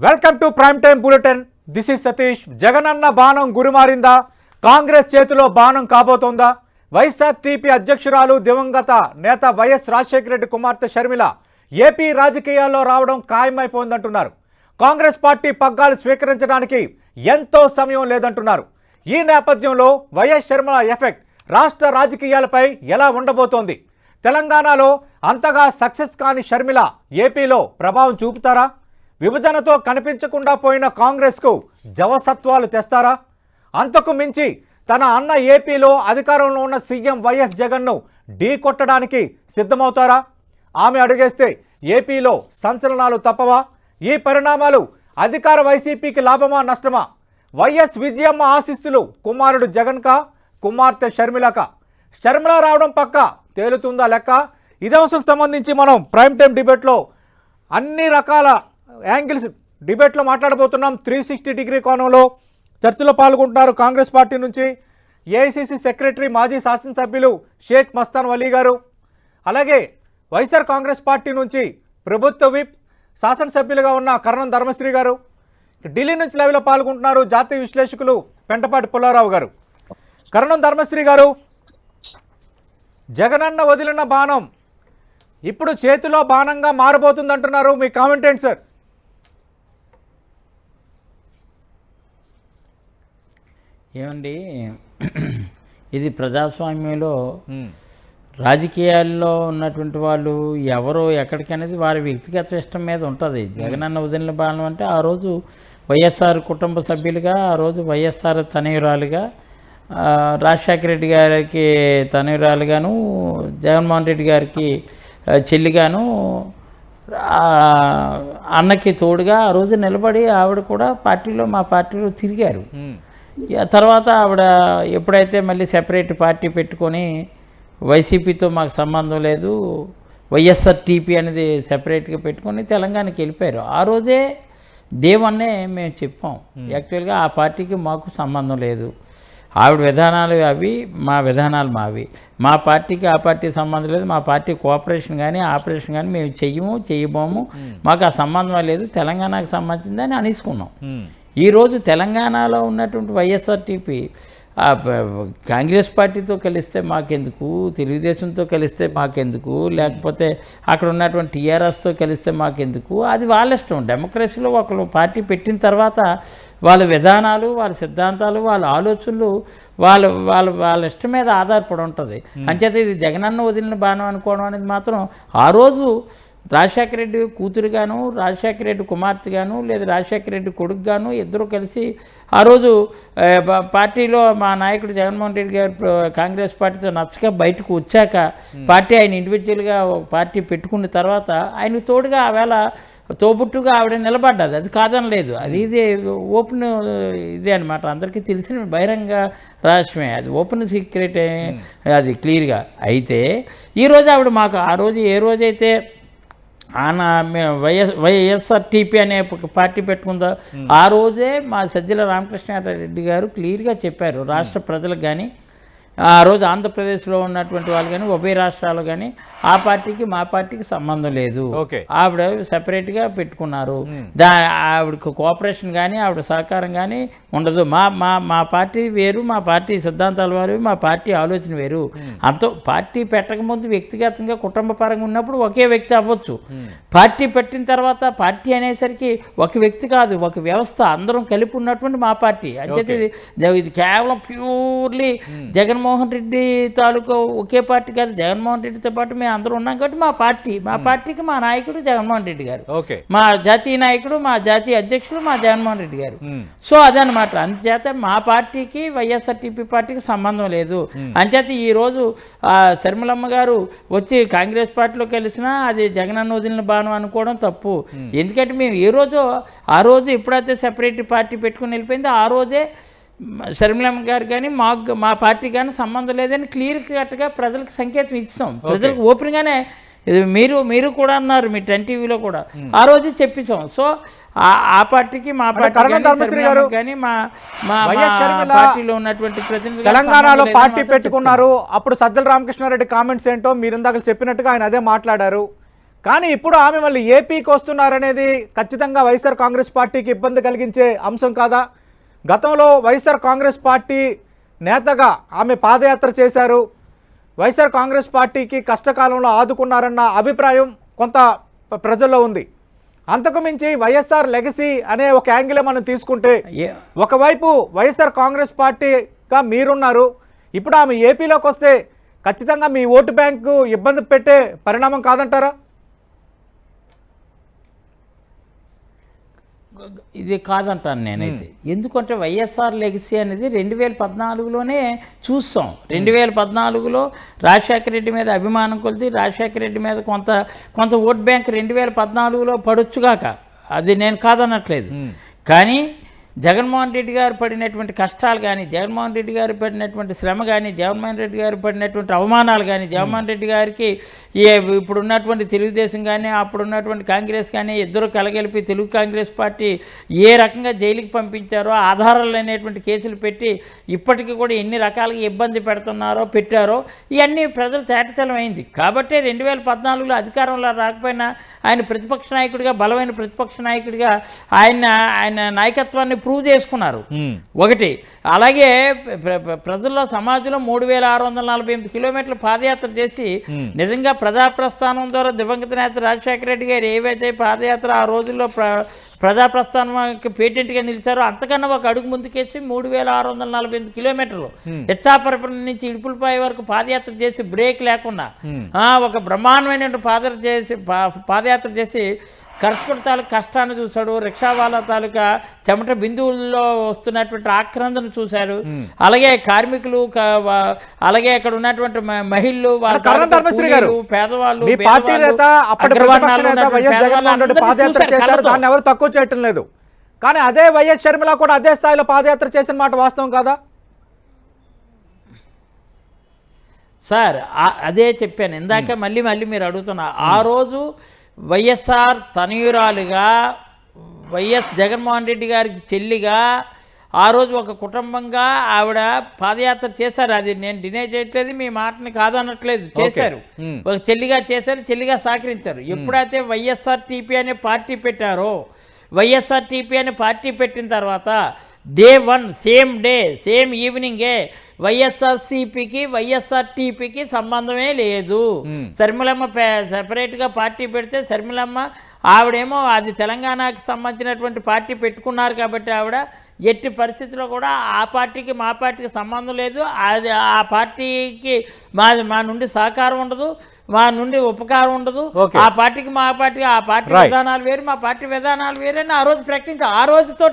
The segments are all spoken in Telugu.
Welcome to prime time bulletin. This is Satish. Jagananna బాణం గురిమారిందా? కాంగ్రెస్ చేతిలో బాణం కాబోతోందా? వైఎస్ఆర్టీపీ అధ్యక్షురాలు దివంగత నేత వైఎస్ రాజశేఖర రెడ్డి కుమార్తె షర్మిల ఏపీ రాజకీయాల్లో రావడం ఖాయమైపోయిందంటున్నారు. కాంగ్రెస్ పార్టీ పగ్గాలు స్వీకరించడానికి ఎంతో సమయం లేదంటున్నారు. ఈ నేపథ్యంలో వైఎస్ షర్మిల ఎఫెక్ట్ రాష్ట్ర రాజకీయాలపై ఎలా ఉండబోతోంది? తెలంగాణలో అంతగా సక్సెస్ కాని షర్మిల ఏపీలో ప్రభావం చూపుతారా? విభజనతో కనిపించకుండా పోయిన కాంగ్రెస్కు జవసత్వాలు తెస్తారా? అంతకు మించి తన అన్న ఏపీలో అధికారంలో ఉన్న సీఎం వైఎస్ జగన్ను ఢీ కొట్టడానికి సిద్ధమవుతారా? ఆమె అడుగేస్తే ఏపీలో సంచలనాలు తప్పవా? ఈ పరిణామాలు అధికార వైసీపీకి లాభమా నష్టమా? వైఎస్ విజయమ్మ ఆశీస్సులు కుమారుడు జగన్కా, కుమార్తె షర్మిలకా? షర్మిల రావడం పక్క తేలుతుందా లెక్క? ఇదే అంశంకు సంబంధించి మనం ప్రైమ్ టైం డిబేట్లో అన్ని రకాల యాంగిల్స్ డిబేట్లో మాట్లాడబోతున్నాం. 360 డిగ్రీ కోణంలో చర్చలో పాల్గొంటున్నారు కాంగ్రెస్ పార్టీ నుంచి ఏఐసిసి సెక్రటరీ మాజీ శాసనసభ్యులు షేక్ మస్తాన్ వలీ గారు, అలాగే వైఎస్ఆర్ కాంగ్రెస్ పార్టీ నుంచి ప్రభుత్వ విప్ శాసనసభ్యులుగా ఉన్న కరణం ధర్మశ్రీ గారు, ఢిల్లీ నుంచి లైవ్లో పాల్గొంటున్నారు జాతీయ విశ్లేషకులు పెంటపాటి పుల్లారావు గారు. కరణం ధర్మశ్రీ గారు, జగనన్న వదిలిన బాణం ఇప్పుడు చేతిలో బాణంగా మారబోతుందంటున్నారు. మీ కామెంట్ ఏంటి సార్? ఏమండి, ఇది ప్రజాస్వామ్యంలో రాజకీయాల్లో ఉన్నటువంటి వాళ్ళు ఎవరో ఎక్కడికనేది వారి వ్యక్తిగత ఇష్టం మీద ఉంటుంది. జగనన్న వదిలిన బాణం అంటే ఆ రోజు వైఎస్ఆర్ కుటుంబ సభ్యులుగా, ఆ రోజు వైఎస్ఆర్ తనయురాలుగా, రాజశేఖర రెడ్డి గారికి తనయురాలుగాను, జగన్మోహన్ రెడ్డి గారికి చెల్లిగాను, అన్నకి తోడుగా ఆ రోజు నిలబడి ఆవిడ కూడా మా పార్టీలో తిరిగారు. తర్వాత ఆవిడ ఎప్పుడైతే మళ్ళీ సెపరేట్ పార్టీ పెట్టుకొని వైసీపీతో మాకు సంబంధం లేదు, వైఎస్ఆర్టీపీ అనేది సెపరేట్గా పెట్టుకొని తెలంగాణకి వెళ్ళిపోయారు. ఆ రోజే దేవన్నే మేము చెప్పాం, యాక్చువల్గా ఆ పార్టీకి మాకు సంబంధం లేదు, ఆవిడ విధానాలు అవి, మా విధానాలు మావి, మా పార్టీకి ఆ పార్టీ సంబంధం లేదు, మా పార్టీ కోఆపరేషన్ కానీ ఆపరేషన్ కానీ మేము చేయబోము, మాకు ఆ సంబంధం లేదు, తెలంగాణకు సంబంధించిందని అనేసుకున్నాం. ఈరోజు తెలంగాణలో ఉన్నటువంటి వైఎస్ఆర్టీపీ కాంగ్రెస్ పార్టీతో కలిస్తే మాకెందుకు, తెలుగుదేశంతో కలిస్తే మాకెందుకు, లేకపోతే అక్కడ ఉన్నటువంటి టీఆర్ఎస్తో కలిస్తే మాకెందుకు, అది వాళ్ళ ఇష్టం. డెమోక్రసీలో ఒకరు పార్టీ పెట్టిన తర్వాత వాళ్ళ విధానాలు, వాళ్ళ సిద్ధాంతాలు, వాళ్ళ ఆలోచనలు వాళ్ళ ఇష్టం మీద ఆధారపడి ఉంటుంది. అంచేత ఇది జగనన్న వదిలిన బాణం అనుకోవడం అనేది మాత్రం ఆ రోజు రాజశేఖర రెడ్డి కూతురుగాను, రాజశేఖర రెడ్డి కుమార్తెగాను, లేదా రాజశేఖర రెడ్డి కొడుకుగాను ఇద్దరు కలిసి ఆ రోజు పార్టీలో మా నాయకుడు జగన్మోహన్ రెడ్డి గారు కాంగ్రెస్ పార్టీతో నచ్చక బయటకు వచ్చాక పార్టీ ఆయన ఇండివిజువల్గా ఒక పార్టీ పెట్టుకున్న తర్వాత ఆయనకు తోడుగా ఆవేళ తోబుట్టుగా ఆవిడ నిలబడ్డది. అది కాదనలేదు, అది ఇది ఓపెన్ ఇదే అనమాట, అందరికీ తెలిసిన బహిరంగ రహస్యమే, అది ఓపెన్ సీక్రెట్, అది క్లియర్గా. అయితే ఈరోజు ఆవిడ మాకు ఆ రోజు ఏ రోజైతే వైఎస్ఆర్టీపీ అనే పార్టీ పెట్టుకుందో ఆ రోజే మా సజ్జల రామకృష్ణారెడ్డి గారు క్లియర్గా చెప్పారు రాష్ట్ర ప్రజలకు కానీ, ఆ రోజు ఆంధ్రప్రదేశ్లో ఉన్నటువంటి వాళ్ళు కానీ, ఉభయ రాష్ట్రాలు కానీ ఆ పార్టీకి మా పార్టీకి సంబంధం లేదు, ఆవిడ సెపరేట్గా పెట్టుకున్నారు, ఆవిడకు కోఆపరేషన్ కానీ ఆవిడ సహకారం కానీ ఉండదు, మా పార్టీ వేరు, మా పార్టీ సిద్ధాంతాలు వేరు, మా పార్టీ ఆలోచన వేరు. అంత పార్టీ పెట్టకముందు వ్యక్తిగతంగా కుటుంబ పరంగా ఉన్నప్పుడు ఒకే వ్యక్తి అవ్వచ్చు, పార్టీ పెట్టిన తర్వాత పార్టీ అనేసరికి ఒక వ్యక్తి కాదు, ఒక వ్యవస్థ, అందరం కలిపి ఉన్నటువంటి మా పార్టీ. అంటే ఇది కేవలం ప్యూర్లీ జగన్మోహన్ రెడ్డి తాలూకా ఒకే పార్టీ కాదు, జగన్మోహన్ రెడ్డితో పాటు మేము అందరూ ఉన్నాం కాబట్టి మా పార్టీకి మా నాయకుడు జగన్మోహన్ రెడ్డి గారు, మా జాతీయ నాయకుడు, మా జాతీయ అధ్యక్షుడు మా జగన్మోహన్ రెడ్డి గారు. సో అదనమాట. అందుచేత మా పార్టీకి వైఎస్ఆర్టీపీ పార్టీకి సంబంధం లేదు. అంచేత ఈరోజు శర్మిలమ్మ గారు వచ్చి కాంగ్రెస్ పార్టీలో కలిసినా అది జగనన్న వదిలిన బాణం అనుకోవడం తప్పు. ఎందుకంటే మేము ఆ రోజు ఎప్పుడైతే సెపరేట్ పార్టీ పెట్టుకుని వెళ్ళిపోయిందో ఆ రోజే షర్మిలమ్మ గారు కానీ మా పార్టీ కానీ సంబంధం లేదని క్లియర్ కట్గా ప్రజలకు సంకేతం ఇచ్చాం. ప్రజలకు ఓపెన్గానే మీరు కూడా అన్నారు, మీ 10 టీవీలో కూడా ఆ రోజు చెప్పేసాం. సో ఆ పార్టీకి మా పార్టీ కానీ మా పార్టీలో ఉన్నటువంటి ప్రతినిధులు తెలంగాణలో పార్టీ పెట్టుకున్నారు. అప్పుడు సజ్జల రామకృష్ణారెడ్డి కామెంట్స్ ఏంటో మీరు ఇందాక చెప్పినట్టుగా ఆయన అదే మాట్లాడారు. కానీ ఇప్పుడు ఆమె మళ్ళీ ఏపీకి వస్తున్నారనేది ఖచ్చితంగా వైఎస్ఆర్ కాంగ్రెస్ పార్టీకి ఇబ్బంది కలిగించే అంశం కాదా? గతంలో వైఎస్ఆర్ కాంగ్రెస్ పార్టీ నేతగా ఆమె పాదయాత్ర చేశారు, వైఎస్ఆర్ కాంగ్రెస్ పార్టీకి కష్టకాలంలో ఆదుకున్నారన్న అభిప్రాయం కొంత ప్రజల్లో ఉంది. అంతకు మించి వైఎస్ఆర్ లెగసీ అనే ఒక యాంగిల్ మనం తీసుకుంటే ఒకవైపు వైఎస్ఆర్ కాంగ్రెస్ పార్టీగా మీరున్నారు, ఇప్పుడు ఆమె ఏపీలోకి వస్తే ఖచ్చితంగా మీ ఓటు బ్యాంకు ఇబ్బంది పెట్టే పరిణామం కాదంటారా? ఇది కాదంటాను నేనైతే. ఎందుకంటే వైఎస్ఆర్ లెగసీ అనేది 2014లోనే చూస్తాం. 2014లో రాజశేఖర రెడ్డి మీద అభిమానం కొలిది రాజశేఖర రెడ్డి మీద కొంత ఓట్ బ్యాంక్ 2014లో పడొచ్చుగాక, అది నేను కాదనట్లేదు. కానీ జగన్మోహన్ రెడ్డి గారు పడినటువంటి కష్టాలు కానీ, జగన్మోహన్ రెడ్డి గారు పడినటువంటి శ్రమ కానీ, జగన్మోహన్ రెడ్డి గారు పడినటువంటి అవమానాలు కానీ, జగన్మోహన్ రెడ్డి గారికి ఇప్పుడున్నటువంటి తెలుగుదేశం కానీ అప్పుడున్నటువంటి కాంగ్రెస్ కానీ ఇద్దరు కలగలిపి తెలుగు కాంగ్రెస్ పార్టీ ఏ రకంగా జైలుకి పంపించారో, ఆధారాలు అనేటువంటి కేసులు పెట్టి ఇప్పటికీ కూడా ఎన్ని రకాలుగా ఇబ్బంది పెట్టారో ఇవన్నీ ప్రజలు తేటతెల్లం అయింది. కాబట్టి 2014లో అధికారంలో రాకపోయినా ఆయన ప్రతిపక్ష నాయకుడిగా, బలమైన ప్రతిపక్ష నాయకుడిగా ఆయన నాయకత్వాన్ని ప్రూవ్ చేసుకున్నారు ఒకటి. అలాగే ప్రజల్లో సమాజంలో 3648 కిలోమీటర్ల పాదయాత్ర చేసి నిజంగా ప్రజాప్రస్థానం ద్వారా దివంగత నేత రాజశేఖర రెడ్డి గారు ఏవైతే పాదయాత్ర ఆ రోజుల్లో ప్రజాప్రస్థానానికి పేటెంట్గా నిలిచారో అంతకన్నా ఒక అడుగు ముందుకేసి 3648 కిలోమీటర్లు ఇచ్చాపురం నుంచి ఇడుపులపాయ వరకు పాదయాత్ర చేసి బ్రేక్ లేకుండా ఒక బ్రహ్మాండమైన పాదయాత్ర చేసి కర్షకుడి తాలూకు కష్టాన్ని చూశాడు, రిక్షా వాళ్ళ తాలూకా చెమట బిందువుల్లో వస్తున్నటువంటి ఆక్రందన చూశారు. అలాగే కార్మికులు, అలాగే అక్కడ ఉన్నటువంటి మహిళలు, పేదవాళ్ళు, ఎవరు తక్కువ చేయటం లేదు. కానీ అదే వైఎస్ షర్మిల కూడా అదే స్థాయిలో పాదయాత్ర చేసిన మాట వాస్తవం కాదా సార్? అదే చెప్పాను ఇందాక, మళ్ళీ మీరు అడుగుతున్నారు. ఆ రోజు వైఎస్ఆర్ తనయురాలుగా, వైఎస్ జగన్మోహన్ రెడ్డి గారికి చెల్లిగా ఆ రోజు ఒక కుటుంబంగా ఆవిడ పాదయాత్ర చేశారు. అది నేను డినే చేయట్లేదు, మీ మాటని కాదనట్లేదు, చేశారు. ఒక చెల్లిగా చేశారు, చెల్లిగా సహకరించారు. ఎప్పుడైతే వైఎస్ఆర్టీపీ అనే పార్టీ పెట్టారో, వైఎస్ఆర్టీపీ అనే పార్టీ పెట్టిన తర్వాత డే 1 సేమ్ డే సేమ్ ఈవినింగే వైఎస్ఆర్సీపీకి వైఎస్ఆర్టీపీకి సంబంధమే లేదు. శర్మిలమ్మ సెపరేట్గా పార్టీ పెడితే శర్మిలమ్మ ఆవిడేమో అది తెలంగాణకి సంబంధించినటువంటి పార్టీ పెట్టుకున్నారు కాబట్టి ఆవిడ ఎట్టి పరిస్థితుల్లో కూడా ఆ పార్టీకి మా పార్టీకి సంబంధం లేదు, అది ఆ పార్టీకి మా నుండి సహకారం ఉండదు, మా నుండి ఉపకారం ఉండదు, ఆ పార్టీకి మా పార్టీ, ఆ పార్టీ విధానాలు వేరు, మా పార్టీ విధానాలు వేరని ఆ రోజు ప్రకటించాం. ఆ రోజుతో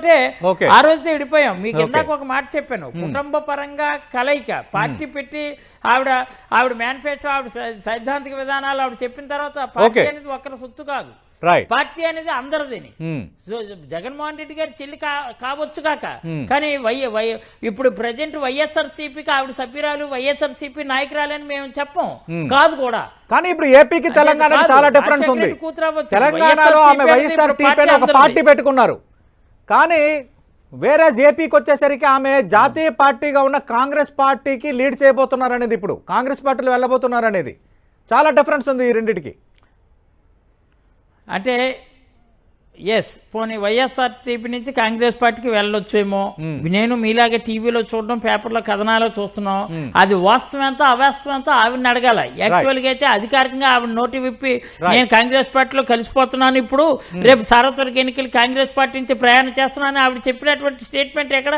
విడిపోయాం. మీకు ఇందాక ఒక మాట చెప్పాను, కుటుంబ పరంగా కలయిక పార్టీ పెట్టి ఆవిడ మేనిఫెస్టో, ఆవిడ సైద్ధాంతిక విధానాలు ఆవిడ చెప్పిన తర్వాత పార్టీ అనేది ఒక్కరి సొత్తు కాదు, పార్టీ అనేది అందరిదని. జగన్మోహన్ రెడ్డి గారి చెల్లి కావచ్చు కాక, కానీ ఇప్పుడు ప్రజెంట్ వైఎస్ఆర్సీపీకి ఆవిడ సభ్యురాలు, వైఎస్ఆర్సీపీ నాయకురాలని మేము చెప్పం, కాదు కూడా. కానీ ఇప్పుడు ఏపీకి తెలంగాణ చాలా డిఫరెన్స్ ఉంది. తెలంగాణలో ఆమె వైఎస్ఆర్టీపీ ఒక పార్టీ పెట్టుకున్నారు, కానీ వేరే ఏపీకి వచ్చేసరికి ఆమె జాతీయ పార్టీగా ఉన్న కాంగ్రెస్ పార్టీకి లీడ్ చేయబోతున్నారు అనేది, ఇప్పుడు కాంగ్రెస్ పార్టీలో వెళ్ళబోతున్నారు అనేది చాలా డిఫరెన్స్ ఉంది ఈ రెండింటికి. అంటే ఎస్, పోనీ వైఎస్ఆర్టీపీ నుంచి కాంగ్రెస్ పార్టీకి వెళ్ళొచ్చేమో, నేను మీలాగే టీవీలో చూడడం, పేపర్లో కథనాలు చూస్తున్నాం. అది వాస్తవం ఎంత అవాస్తవం ఎంత ఆవిడని అడగాల. యాక్చువల్గా అయితే అధికారికంగా ఆవిడ నోటి విప్పి నేను కాంగ్రెస్ పార్టీలో కలిసిపోతున్నాను, ఇప్పుడు రేపు సార్వత్రిక ఎన్నికలు కాంగ్రెస్ పార్టీ నుంచి ప్రయాణం చేస్తున్నాను ఆవిడ చెప్పినటువంటి స్టేట్మెంట్ ఎక్కడ?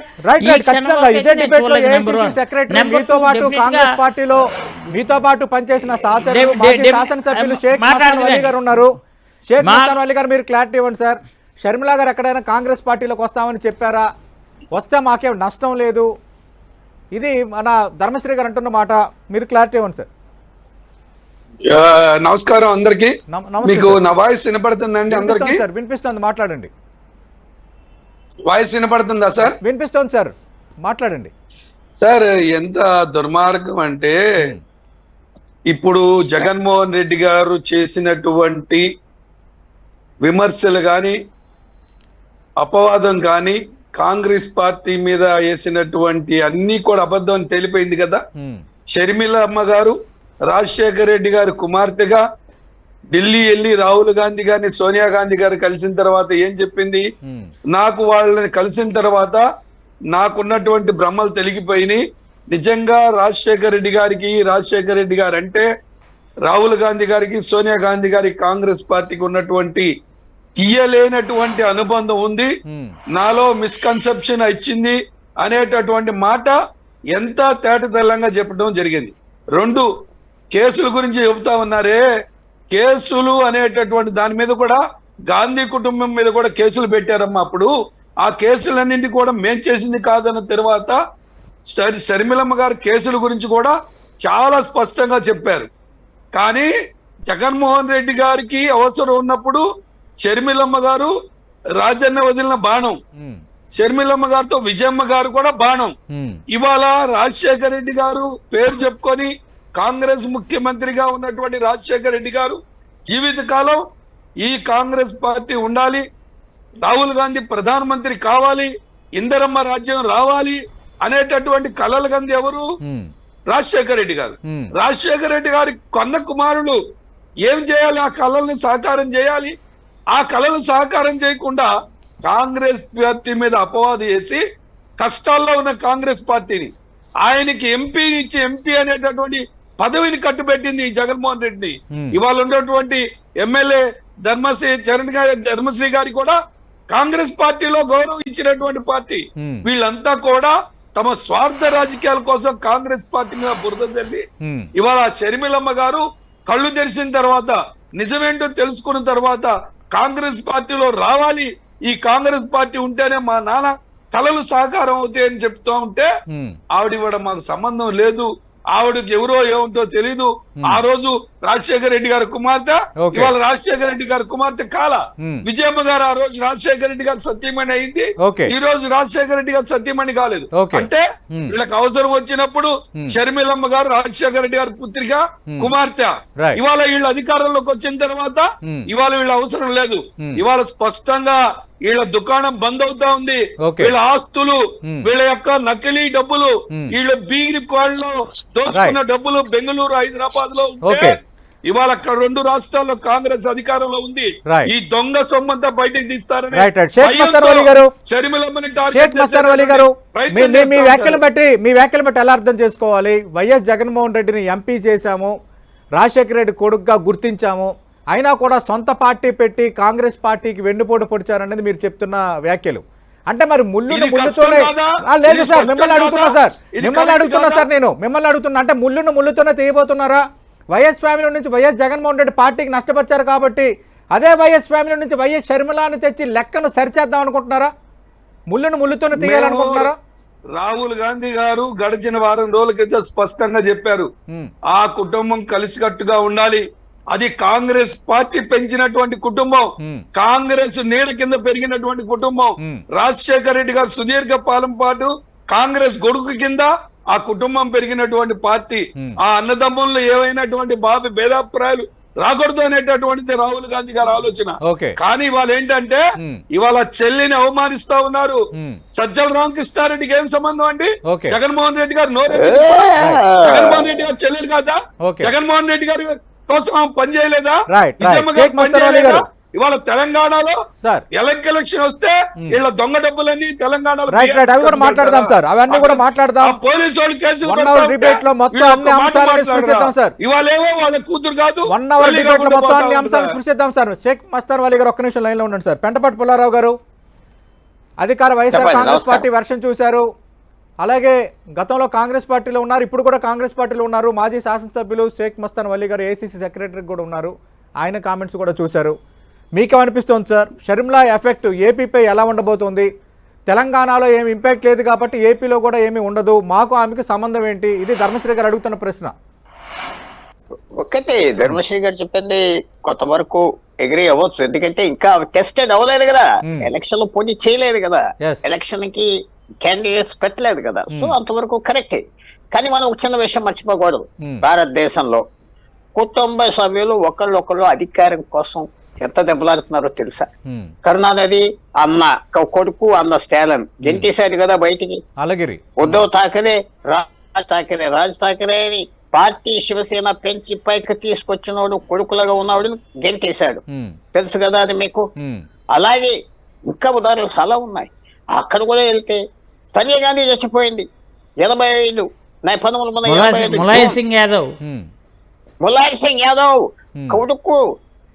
మీతో పాటు పనిచేసిన శాసనసభ్యులు షేక్ మస్తాన్ వలీ గారు ఉన్నారు. షేక్ మస్తాన్ వలీ గారు, మీరు క్లారిటీ ఇవ్వండి సార్. షర్మిల గారు ఎక్కడైనా కాంగ్రెస్ పార్టీలోకి వస్తామని చెప్పారా? వస్తే మాకేం నష్టం లేదు, ఇది మన ధర్మశ్రీ గారు అంటున్న మాట, మీరు క్లారిటీ ఇవ్వండి సార్. నమస్కారం అందరికి. మీకు నా వాయిస్ వినపడుతుందండి? అందరికి సార్ వినిపిస్తుంది, మాట్లాడండి. వాయిస్ వినపడుతుందా సార్? వినిపిస్తుంది సార్, మాట్లాడండి సార్. ఎంత దుర్మార్గం అంటే, ఇప్పుడు జగన్మోహన్ రెడ్డి గారు చేసినటువంటి విమర్శలు కానీ, అపవాదం కానీ, కాంగ్రెస్ పార్టీ మీద వేసినటువంటి అన్ని కూడా అబద్ధం అని తెలిపోయింది కదా. షర్మిల అమ్మ గారు రాజశేఖర రెడ్డి గారి కుమార్తెగా ఢిల్లీ వెళ్ళి రాహుల్ గాంధీ గారిని సోనియా గాంధీ గారు కలిసిన తర్వాత ఏం చెప్పింది? నాకు వాళ్ళని కలిసిన తర్వాత నాకున్నటువంటి భ్రమలు తొలగిపోయినాయి. నిజంగా రాజశేఖర రెడ్డి గారు అంటే రాహుల్ గాంధీ గారికి, సోనియా గాంధీ గారికి, కాంగ్రెస్ పార్టీకి ఉన్నటువంటి తీయలేనటువంటి అనుబంధం ఉంది, నాలో మిస్కన్సెప్షన్ ఇచ్చింది అనేటటువంటి మాట ఎంత తేటతెల్లంగా చెప్పడం జరిగింది. 2 కేసుల గురించి చెబుతా ఉన్నారే, కేసులు అనేటటువంటి దాని మీద కూడా గాంధీ కుటుంబం మీద కూడా కేసులు పెట్టారమ్మా. అప్పుడు ఆ కేసులన్నింటి కూడా మేం చేసింది కాదన్న తర్వాత షర్మిలమ్మ గారు కేసుల గురించి కూడా చాలా స్పష్టంగా చెప్పారు. కానీ జగన్మోహన్ రెడ్డి గారికి అవసరం ఉన్నప్పుడు షర్మిలమ్మ గారు రాజన్న వదిలిన బాణం, షర్మిలమ్మ గారితో విజయమ్మ గారు కూడా బాణం. ఇవాళ రాజశేఖర రెడ్డి గారు పేరు చెప్పుకొని కాంగ్రెస్ ముఖ్యమంత్రిగా ఉన్నటువంటి రాజశేఖర రెడ్డి గారు జీవితకాలం ఈ కాంగ్రెస్ పార్టీ ఉండాలి, రాహుల్ గాంధీ ప్రధానమంత్రి కావాలి, ఇందిరమ్మ రాజ్యం రావాలి అనేటటువంటి కలలు గంది ఎవరు? రాజశేఖర రెడ్డి గారు. రాజశేఖర రెడ్డి గారి కన్న కుమారులు ఏం చేయాలి? ఆ కళల్ని సాకారం చేయాలి. ఆ కళలు సాకారం చేయకుండా కాంగ్రెస్ పార్టీ మీద అపవాదు చేసి కష్టాల్లో ఉన్న కాంగ్రెస్ పార్టీని ఆయనకి ఎంపీ ఇచ్చి ఎంపీ అనేటటువంటి పదవిని కట్టుబెట్టింది జగన్మోహన్ రెడ్డిని. ఇవాళ ఉన్నటువంటి ఎమ్మెల్యే ధర్మశ్రీ గారి కూడా కాంగ్రెస్ పార్టీలో గౌరవం ఇచ్చినటువంటి పార్టీ. వీళ్ళంతా కూడా తమ స్వార్థ రాజకీయాల కోసం కాంగ్రెస్ పార్టీ మీద బురద తల్లి ఇవాళ షర్మిలమ్మ గారు కళ్ళు తెరిచిన తర్వాత, నిజమేంటో తెలుసుకున్న తర్వాత కాంగ్రెస్ పార్టీలో రావాలి, ఈ కాంగ్రెస్ పార్టీ ఉంటేనే మా నాన్న కళలు సాకారం అవుతాయని చెప్తా ఉంటే ఆవిడ కూడా మాకు సంబంధం లేదు, ఆవిడకి ఎవరో ఏముంటో తెలీదు. ఆ రోజు రాజశేఖర రెడ్డి గారి కుమార్తె, ఇవాళ రాజశేఖర రెడ్డి గారి కుమార్తె కాల విజయమ్మ గారు ఆ రోజు రాజశేఖర రెడ్డి గారు సత్యమణి అయింది, ఈ రోజు రాజశేఖర రెడ్డి గారు సత్యమణి కాలేదు. అంటే వీళ్ళకి అవసరం వచ్చినప్పుడు షర్మిలమ్మ గారు రాజశేఖర రెడ్డి గారి పుత్రిక కుమార్తె. ఇవాళ వీళ్ళ అధికారంలోకి వచ్చిన తర్వాత ఇవాళ వీళ్ళ అవసరం లేదు. ఇవాళ స్పష్టంగా వీళ్ళ దుకాణం బంద్ అవుతా ఉంది, వీళ్ళ ఆస్తులు, వీళ్ళ యొక్క నకిలీ డబ్బులు, వీళ్ళ బీగిరి కోళ్ళలో దోచుకున్న డబ్బులు బెంగళూరు, హైదరాబాద్ లో ఉంటే ఇవాళ అక్కడ 2 రాష్ట్రాల్లో కాంగ్రెస్ అధికారంలో ఉంది. ఈ దొంగ సొమ్మంతా బయటకు తీస్తారని మీ వ్యాఖ్యలు బట్టి ఎలా అర్థం చేసుకోవాలి? వైఎస్ జగన్మోహన్ రెడ్డిని ఎంపీ చేశాము, రాజశేఖర రెడ్డి కొడుకుగా గుర్తించాము, అయినా కూడా సొంత పార్టీ పెట్టి కాంగ్రెస్ పార్టీకి వెన్నుపోటు పొడిచారనేది మీరు చెప్తున్న వ్యాఖ్యలు. అంటే మరి ముళ్ళును ముళ్ళుతోనే లేదు సార్, మిమ్మల్ని అడుగుతున్నా అంటే ముళ్ళును ముళ్ళుతోనే తీయబోతున్నారా? వైఎస్ ఫ్యామిలీ నుంచి వైఎస్ జగన్మోహన్ రెడ్డి పార్టీకి నష్టపరిచారు కాబట్టి అదే వైఎస్ ఫ్యామిలీ నుంచి వైఎస్ షర్మిలాని తెచ్చి లెక్కను సరిచేద్దాం అనుకుంటున్నారా? ముళ్ళును ముళ్ళుతోనే తీయాలనుకుంటున్నారా? రాహుల్ గాంధీ గారు గడిచిన వారం రోజుల క్రితం స్పష్టంగా చెప్పారు, ఆ కుటుంబం కలిసికట్టుగా ఉండాలి, అది కాంగ్రెస్ పార్టీ పెంచినటువంటి కుటుంబం, కాంగ్రెస్ నీడ కింద పెరిగినటువంటి కుటుంబం. రాజశేఖర రెడ్డి గారు సుదీర్ఘ పాలన పాటు కాంగ్రెస్ గొడుగు కింద ఆ కుటుంబం పెరిగినటువంటి పార్టీ. ఆ అన్నదమ్ముల్లో ఏవైనటువంటి భేదాభిప్రాయాలు రాకూడదు అనేటటువంటిది రాహుల్ గాంధీ గారి ఆలోచన. కానీ ఇవాళ ఏంటంటే ఇవాళ చెల్లిని అవమానిస్తా ఉన్నారు. సజ్జల రామకృష్ణారెడ్డికి ఏం సంబంధం అండి? జగన్మోహన్ రెడ్డి గారు జగన్మోహన్ రెడ్డి గారు చెల్లెలు కాదా? జగన్మోహన్ రెడ్డి గారు కోసం పని చేయలేదా? ఇవాళ తెలంగాణలో ఎలక్షన్ వస్తే వీళ్ళ దొంగ డబ్బులన్నీ తెలంగాణలో మాట్లాడదాం సార్, అవన్నీ కూడా మాట్లాడదాం. పోలీసు వాళ్ళు కేసులు ఇవాళేమో వాళ్ళ కూతురు కాదు. 1 అవర్ డిబేట్ లో మొత్తం అన్ని అంశాలను స్పృశిద్దాం సార్. షేక్ మస్తాన్ వలీ గారు ఒక్క నిమిషం లైన్ లో ఉండండి సార్. పెంటపాటి పుల్లారావు గారు, అధికార వైఎస్ఆర్ కాంగ్రెస్ పార్టీ వెర్షన్ చూశారు, అలాగే గతంలో కాంగ్రెస్ పార్టీలో ఉన్నారు, ఇప్పుడు కూడా కాంగ్రెస్ పార్టీలో ఉన్నారు. మాజీ శాసనసభ్యులు షేక్ మస్తాన్ వలీ గారు ఏసీసీ సెక్రటరీ కూడా ఉన్నారు, ఆయన కామెంట్స్ కూడా చూశారు. మీకేమనిపిస్తోంది సార్? షర్మిలా ఎఫెక్ట్ ఏపీపై ఎలా ఉండబోతోంది? తెలంగాణలో ఏమి ఇంపాక్ట్ లేదు కాబట్టి ఏపీలో కూడా ఏమీ ఉండదు, మాకు ఆమెకు సంబంధం ఏంటి? ఇది ధర్మశ్రీ గారు అడుగుతున్న ప్రశ్న. ఒకటి ధర్మశ్రీ గారు చెప్పింది కొంతవరకు అగ్రీ అవ్వచ్చు, ఎందుకంటే ఇంకా టెస్టెడ్ అవ్వలేదు కదా, ఎలక్షన్ లో పోటీ చేయలేదు కదా, ఎలక్షన్ కి క్యాండిడేట్స్ పెట్టలేదు కదా, సో అంతవరకు కరెక్టే. కానీ మనం ఒక చిన్న విషయం మర్చిపోకూడదు, భారతదేశంలో కుటుంబ సభ్యులు ఒకళ్ళొకళ్ళు అధికారం కోసం ఎంత దెబ్బలాడుతున్నారో తెలుసా? కరుణానిధి అన్న కొడుకు అన్న స్టాలిన్ జంటీశారు కదా బయటికి. అలగిరి ఉద్ధవ్ ఠాకరే రాజ్ ఠాకరే అని పార్టీ శివసేన పెంచి పైకి తీసుకొచ్చినోడు కొడుకులుగా ఉన్నవాడు గెంటేశాడు. తెలుసు కదా అది మీకు. అలాగే ఇంకా ఉదాహరణలు చాలా ఉన్నాయి. అక్కడ కూడా వెళ్తే సోనియా గాంధీ చచ్చిపోయింది 85 ములాయం సింగ్ యాదవ్ ములాయం సింగ్ యాదవ్ కొడుకు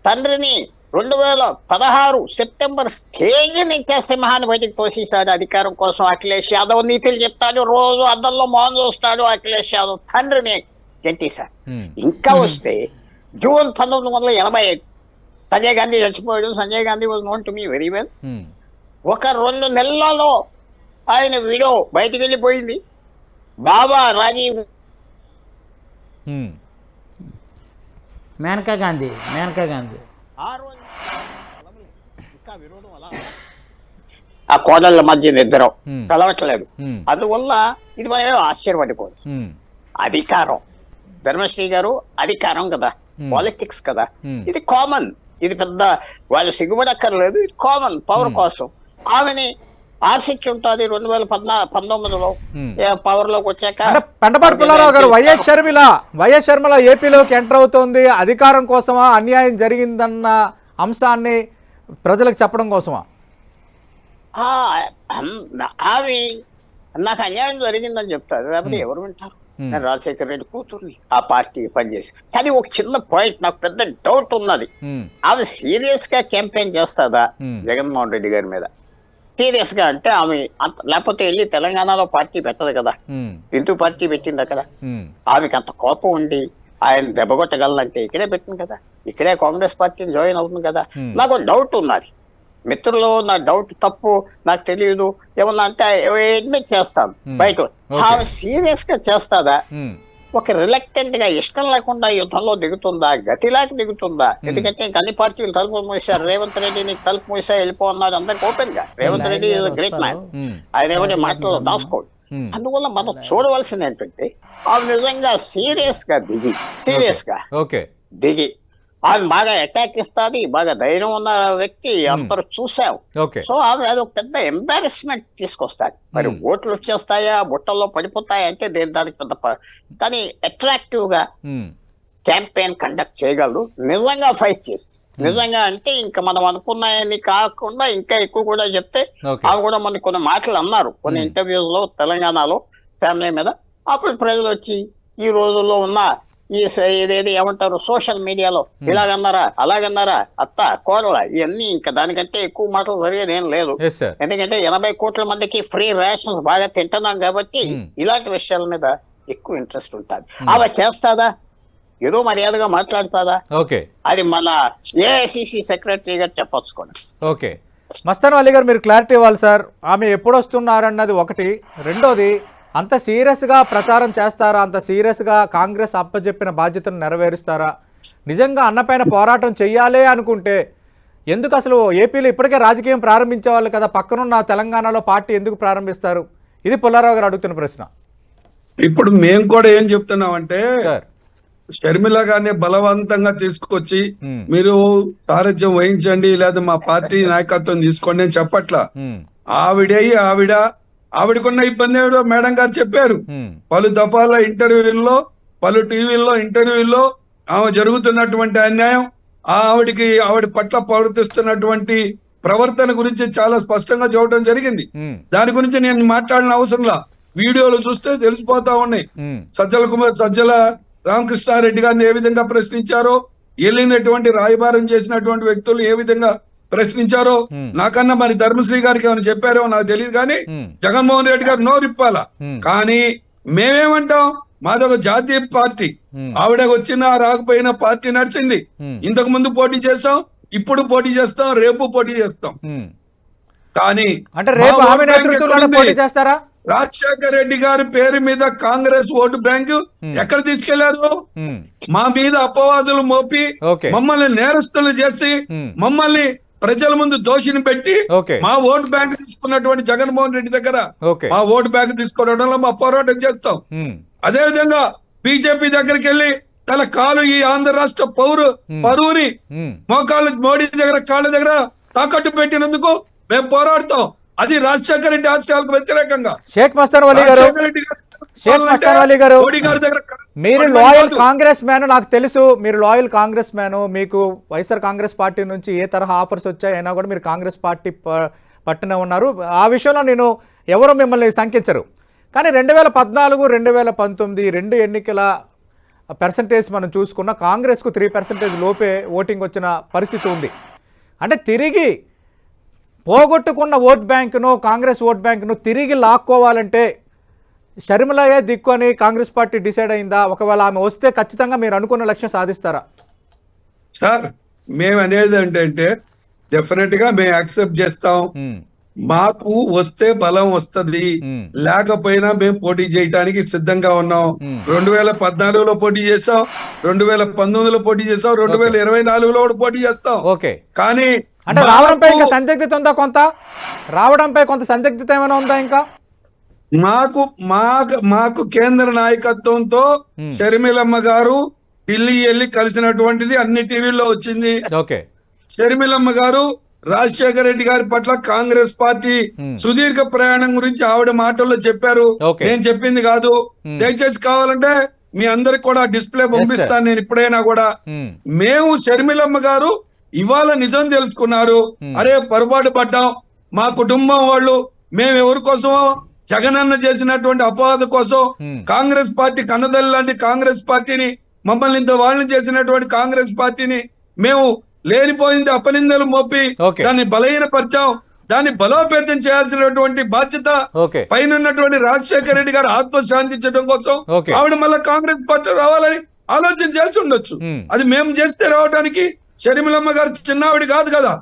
తండ్రిని 2016 సెప్టెంబర్ స్టేజ్ నుంచి సింహాన్ని బయటికి తోసేశాడు అధికారం కోసం. అఖిలేష్ యాదవ్ నీతులు చెప్తాడు, రోజు అద్దంలో మోహన్ చూస్తాడు. అఖిలేష్ యాదవ్ తండ్రిని గెంటేశాడు. ఇంకా వస్తే జూన్ 1985 సంజయ్ గాంధీ చచ్చిపోయాడు. Sanjay Gandhi was known to me very well. ఒక 2 నెలలలో ఆయన వీడియో బయటికి వెళ్ళిపోయింది. బాబా రాజీవ్ మేనకా గాంధీ ఆ రోజు ఇంకా విరోధం అలా ఆ కోడళ్ళ మధ్య నిద్రం కలవట్లేదు. అందువల్ల ఇది మనం ఆశ్చర్యపడిపోవచ్చు. అధికారం, ధర్మశ్రీ గారు, అధికారం కదా, పాలిటిక్స్ కదా, ఇది కామన్. ఇది పెద్ద వాళ్ళు సిగ్గుపడక్కర్లేదు. ఇది కామన్. పవర్ కోసం ఆమెని ఆసక్తి ఉంటుంది. 2019లో పవర్ లోకి వచ్చాక పెంటపాటి పుల్లారావు గారు, వైఎస్ షర్మిల ఏపీలోకి ఎంటర్ అవుతోంది అధికారం కోసమా, అన్యాయం జరిగిందన్న అంశాన్ని ప్రజలకు చెప్పడం కోసమా? ఆమె నాకు అన్యాయం జరిగిందని చెప్తారు, లేకపోతే ఎవరు వింటారు? నేను రాజశేఖర రెడ్డి కూతుర్ని ఆ పార్టీకి పనిచేసి. కానీ ఒక చిన్న పాయింట్ నాకు పెద్ద డౌట్ ఉన్నది. ఆమె సీరియస్ గా క్యాంపెయిన్ చేస్తుందా జగన్మోహన్ రెడ్డి గారి మీద? సీరియస్ గా అంటే ఆమె అంత, లేకపోతే వెళ్ళి తెలంగాణలో పార్టీ పెట్టదు కదా, హిందూ పార్టీ పెట్టింది అక్కడ. ఆమెకి అంత కోపం ఉండి ఆయన దెబ్బగొట్టగలంటే ఇక్కడే పెట్టింది కదా, ఇక్కడే కాంగ్రెస్ పార్టీని జాయిన్ అవుతుంది కదా. నాకు డౌట్ ఉన్నది. మిత్రులు, నా డౌట్ తప్పు, నాకు తెలియదు ఏమన్నా అంటే అడ్మిట్ చేస్తాను బయట. ఆమె సీరియస్ గా చేస్తాదా? ఒక రిలక్టెంట్ గా ఇష్టం లేకుండా యుద్ధంలో దిగుతుందా? గతిలాకి దిగుతుందా? ఎందుకంటే ఇంక అన్ని పార్టీలు తలుపు మూసారు. రేవంత్ రెడ్డి నీకు తలుపు మూసా వెళ్ళిపో అన్నాడు అందరికి ఓపెన్ గా. Revanth Reddy is great man, ఆయన ఏమంటే మాటల్లో దాచుకోడు. అందువల్ల మనం చూడవలసింది ఏంటంటే ఆమె నిజంగా సీరియస్ గా దిగి ఆమె బాగా అటాక్ ఇస్తుంది, బాగా ధైర్యం ఉన్న వ్యక్తి, అందరూ చూసాం. సో ఆమె అదొక పెద్ద ఎంబారెస్మెంట్ తీసుకొస్తాడు. మరి ఓట్లు వచ్చేస్తాయా, బుట్టల్లో పడిపోతాయా అంటే దానికి పెద్ద కానీ అట్రాక్టివ్ గా క్యాంపెయిన్ కండక్ట్ చేయగలరు. నిజంగా ఫైట్ చేస్తే, నిజంగా అంటే ఇంకా మనం అనుకున్నాయని కాకుండా ఇంకా ఎక్కువ కూడా చెప్తే. ఆమె కూడా మనకి కొన్ని మాటలు అన్నారు కొన్ని ఇంటర్వ్యూస్ లో తెలంగాణలో ఫ్యామిలీ మీద. అప్పుడు ప్రజలు వచ్చి ఈ రోజుల్లో ఉన్న ఇదేది ఏమంటారు సోషల్ మీడియాలో ఇలాగన్నారా అలాగన్నారా అత్త కోడల ఇవన్నీ ఇంకా దానికంటే ఎక్కువ మాటలు జరిగేది ఏం లేదు. ఎందుకంటే 80 కోట్ల మందికి ఫ్రీ రేషన్స్ బాగా తింటున్నాం కాబట్టి ఇలాంటి విషయాల మీద ఎక్కువ ఇంట్రెస్ట్ ఉంటుంది. అలా చేస్తాదా? ఏదో మర్యాదగా మాట్లాడుతుందా? అది మన ఏఐసిసి సెక్రటరీ గారు చెప్పొచ్చుకోండి. ఓకే, మస్తాన్ అలీ గారు మీరు క్లారిటీ ఇవ్వాలి సార్. ఆమె ఎప్పుడు వస్తున్నారన్నది ఒకటి. రెండోది, అంత సీరియస్గా ప్రచారం చేస్తారా? అంత సీరియస్గా కాంగ్రెస్ అప్పచెప్పిన బాధ్యతను నెరవేరుస్తారా? నిజంగా అన్నపైన పోరాటం చెయ్యాలి అనుకుంటే ఎందుకు అసలు ఏపీలో ఇప్పటికే రాజకీయం ప్రారంభించేవాళ్ళు కదా, పక్కనున్న తెలంగాణలో పార్టీ ఎందుకు ప్రారంభిస్తారు? ఇది పుల్లారావు గారు అడుగుతున్న ప్రశ్న. ఇప్పుడు మేము కూడా ఏం చెప్తున్నామంటే షర్మిల గారిని బలవంతంగా తీసుకొచ్చి మీరు సారథ్యం వహించండి లేదా మా పార్టీ నాయకత్వం తీసుకోండి అని చెప్పట్లా. ఆవిడకున్న ఇబ్బంది ఏమిటో మేడం గారు చెప్పారు. పలు దఫాల ఇంటర్వ్యూల్లో, పలు టీవీల్లో ఇంటర్వ్యూల్లో ఆమె జరుగుతున్నటువంటి అన్యాయం, ఆవిడ పట్ల ప్రవర్తిస్తున్నటువంటి ప్రవర్తన గురించి చాలా స్పష్టంగా చూడటం జరిగింది. దాని గురించి నేను మాట్లాడిన అవసరంలా, వీడియోలు చూస్తే తెలిసిపోతా ఉన్నాయి. సజ్జల రామకృష్ణారెడ్డి గారిని ఏ విధంగా ప్రశ్నించారో, వెళ్ళినటువంటి రాయబారం చేసినటువంటి వ్యక్తులు ఏ విధంగా ప్రశ్నించారో. నాకన్నా మరి ధర్మశ్రీ గారికి ఏమైనా చెప్పారో నాకు తెలియదు, కానీ జగన్మోహన్ రెడ్డి గారు నోరిప్పాల. కానీ మేమేమంటాం, మాదొక జాతీయ పార్టీ, ఆవిడ వచ్చినా రాకపోయినా పార్టీ నడిచింది. ఇంతకు ముందు పోటీ చేస్తాం, ఇప్పుడు పోటీ చేస్తాం, రేపు పోటీ చేస్తాం. కానీ అంటే రేపు ఆమె నేతృత్వంలో పోటీ చేస్తారా? రాజశేఖర రెడ్డి గారి పేరు మీద కాంగ్రెస్ ఓటు బ్యాంకు ఎక్కడ తీసుకెళ్లారు? మా మీద అపవాదులు మోపి మమ్మల్ని నేరస్తులు చేసి మమ్మల్ని ప్రజల ముందు దోషిని పెట్టి మా ఓటు బ్యాంక్ తీసుకున్నటువంటి జగన్మోహన్ రెడ్డి దగ్గర మా ఓటు బ్యాంక్ తీసుకోవడంలో మా పోరాటం చేస్తాం. అదే విధంగా బీజేపీ దగ్గరికి వెళ్ళి తన కాలు ఈ ఆంధ్ర రాష్ట్ర పరువుని మోకాళ్ళు మోడీ దగ్గర కాళ్ళ దగ్గర తాకట్టు పెట్టినందుకు మేము పోరాడతాం. అది రాజశేఖర రెడ్డి ఆశయాలకు వ్యతిరేకంగా. షేక్ మస్తాన్ అలీ గారు, మోడీ గారి దగ్గర మీరు లాయల్ కాంగ్రెస్ మ్యాన్, నాకు తెలుసు మీరు లాయల్ కాంగ్రెస్ మ్యాన్. మీకు వైఎస్ఆర్ కాంగ్రెస్ పార్టీ నుంచి ఏ తరహా ఆఫర్స్ వచ్చాయైనా కూడా మీరు కాంగ్రెస్ పార్టీ పట్టునే ఉన్నారు. ఆ విషయంలో నేను ఎవరో మిమ్మల్ని శంకించరు. కానీ 2014, 2019 రెండు ఎన్నికల పర్సంటేజ్ మనం చూసుకున్న కాంగ్రెస్కు 3% లోపే ఓటింగ్ వచ్చిన పరిస్థితి ఉంది. అంటే తిరిగి పోగొట్టుకున్న ఓట్ బ్యాంకును, కాంగ్రెస్ ఓట్ బ్యాంకును తిరిగి లాక్కోవాలంటే షర్మిలయే దిక్కు అని కాంగ్రెస్ పార్టీ డిసైడ్ అయిందా? ఒకవేళ ఆమె వస్తే ఖచ్చితంగా మీరు అనుకున్న లక్ష్యం సాధిస్తారా? సార్ మేము అనేది ఏంటంటే డెఫినెట్ గా మేము యాక్సెప్ట్ చేస్తాం. మాకు వస్తే బలం వస్తది, లేకపోయినా మేము పోటీ చేయడానికి సిద్ధంగా ఉన్నాం. 2014లో పోటీ చేస్తాం, 2019లో పోటీ చేస్తాం, 2024లో కూడా పోటీ చేస్తాం. ఓకే, కానీ అంటే రావడంపై ఇంకా సందిగ్ధత ఉందా? రావడంపై కొంత సందిగ్ధత ఏమైనా ఉందా? ఇంకా మాకు కేంద్ర నాయకత్వంతో షర్మిలమ్మ గారు ఢిల్లీ వెళ్ళి కలిసినటువంటిది అన్ని టీవీల్లో వచ్చింది. ఓకే, షర్మిలమ్మ గారు రాజశేఖర రెడ్డి గారి పట్ల కాంగ్రెస్ పార్టీ సుదీర్ఘ ప్రయాణం గురించి ఆవిడ మాటల్లో చెప్పారు. నేను చెప్పింది కాదు. దయచేసి కావాలంటే మీ అందరికి కూడా డిస్ప్లే పంపిస్తాను నేను ఎప్పుడైనా కూడా. మేము షర్మిలమ్మ గారు ఇవాళ నిజం తెలుసుకున్నారు. అరే పొరపాటు పడ్డాం, మా కుటుంబం వాళ్ళు మేము ఎవరి కోసమో జగనన్న చేసినటువంటి అపవాద కోసం కాంగ్రెస్ పార్టీ కన్నదల్లి లాంటి కాంగ్రెస్ పార్టీని, మమ్మల్ని ఇంత వాళ్ళని చేసినటువంటి కాంగ్రెస్ పార్టీని మేము లేనిపోయింది అపనిందలు మోపి దాన్ని బలహీనపరిచాం. దాన్ని బలోపేతం చేయాల్సినటువంటి బాధ్యత పైన ఉన్నటువంటి రాజశేఖర రెడ్డి గారు ఆత్మ శాంతించడం కోసం ఆవిడ మళ్ళీ కాంగ్రెస్ పార్టీ రావాలని ఆలోచన చేసి ఉండొచ్చు. అది మేము చేస్తే రావడానికి షర్మిలమ్మ గారు చిన్నావిడ కాదు కదా.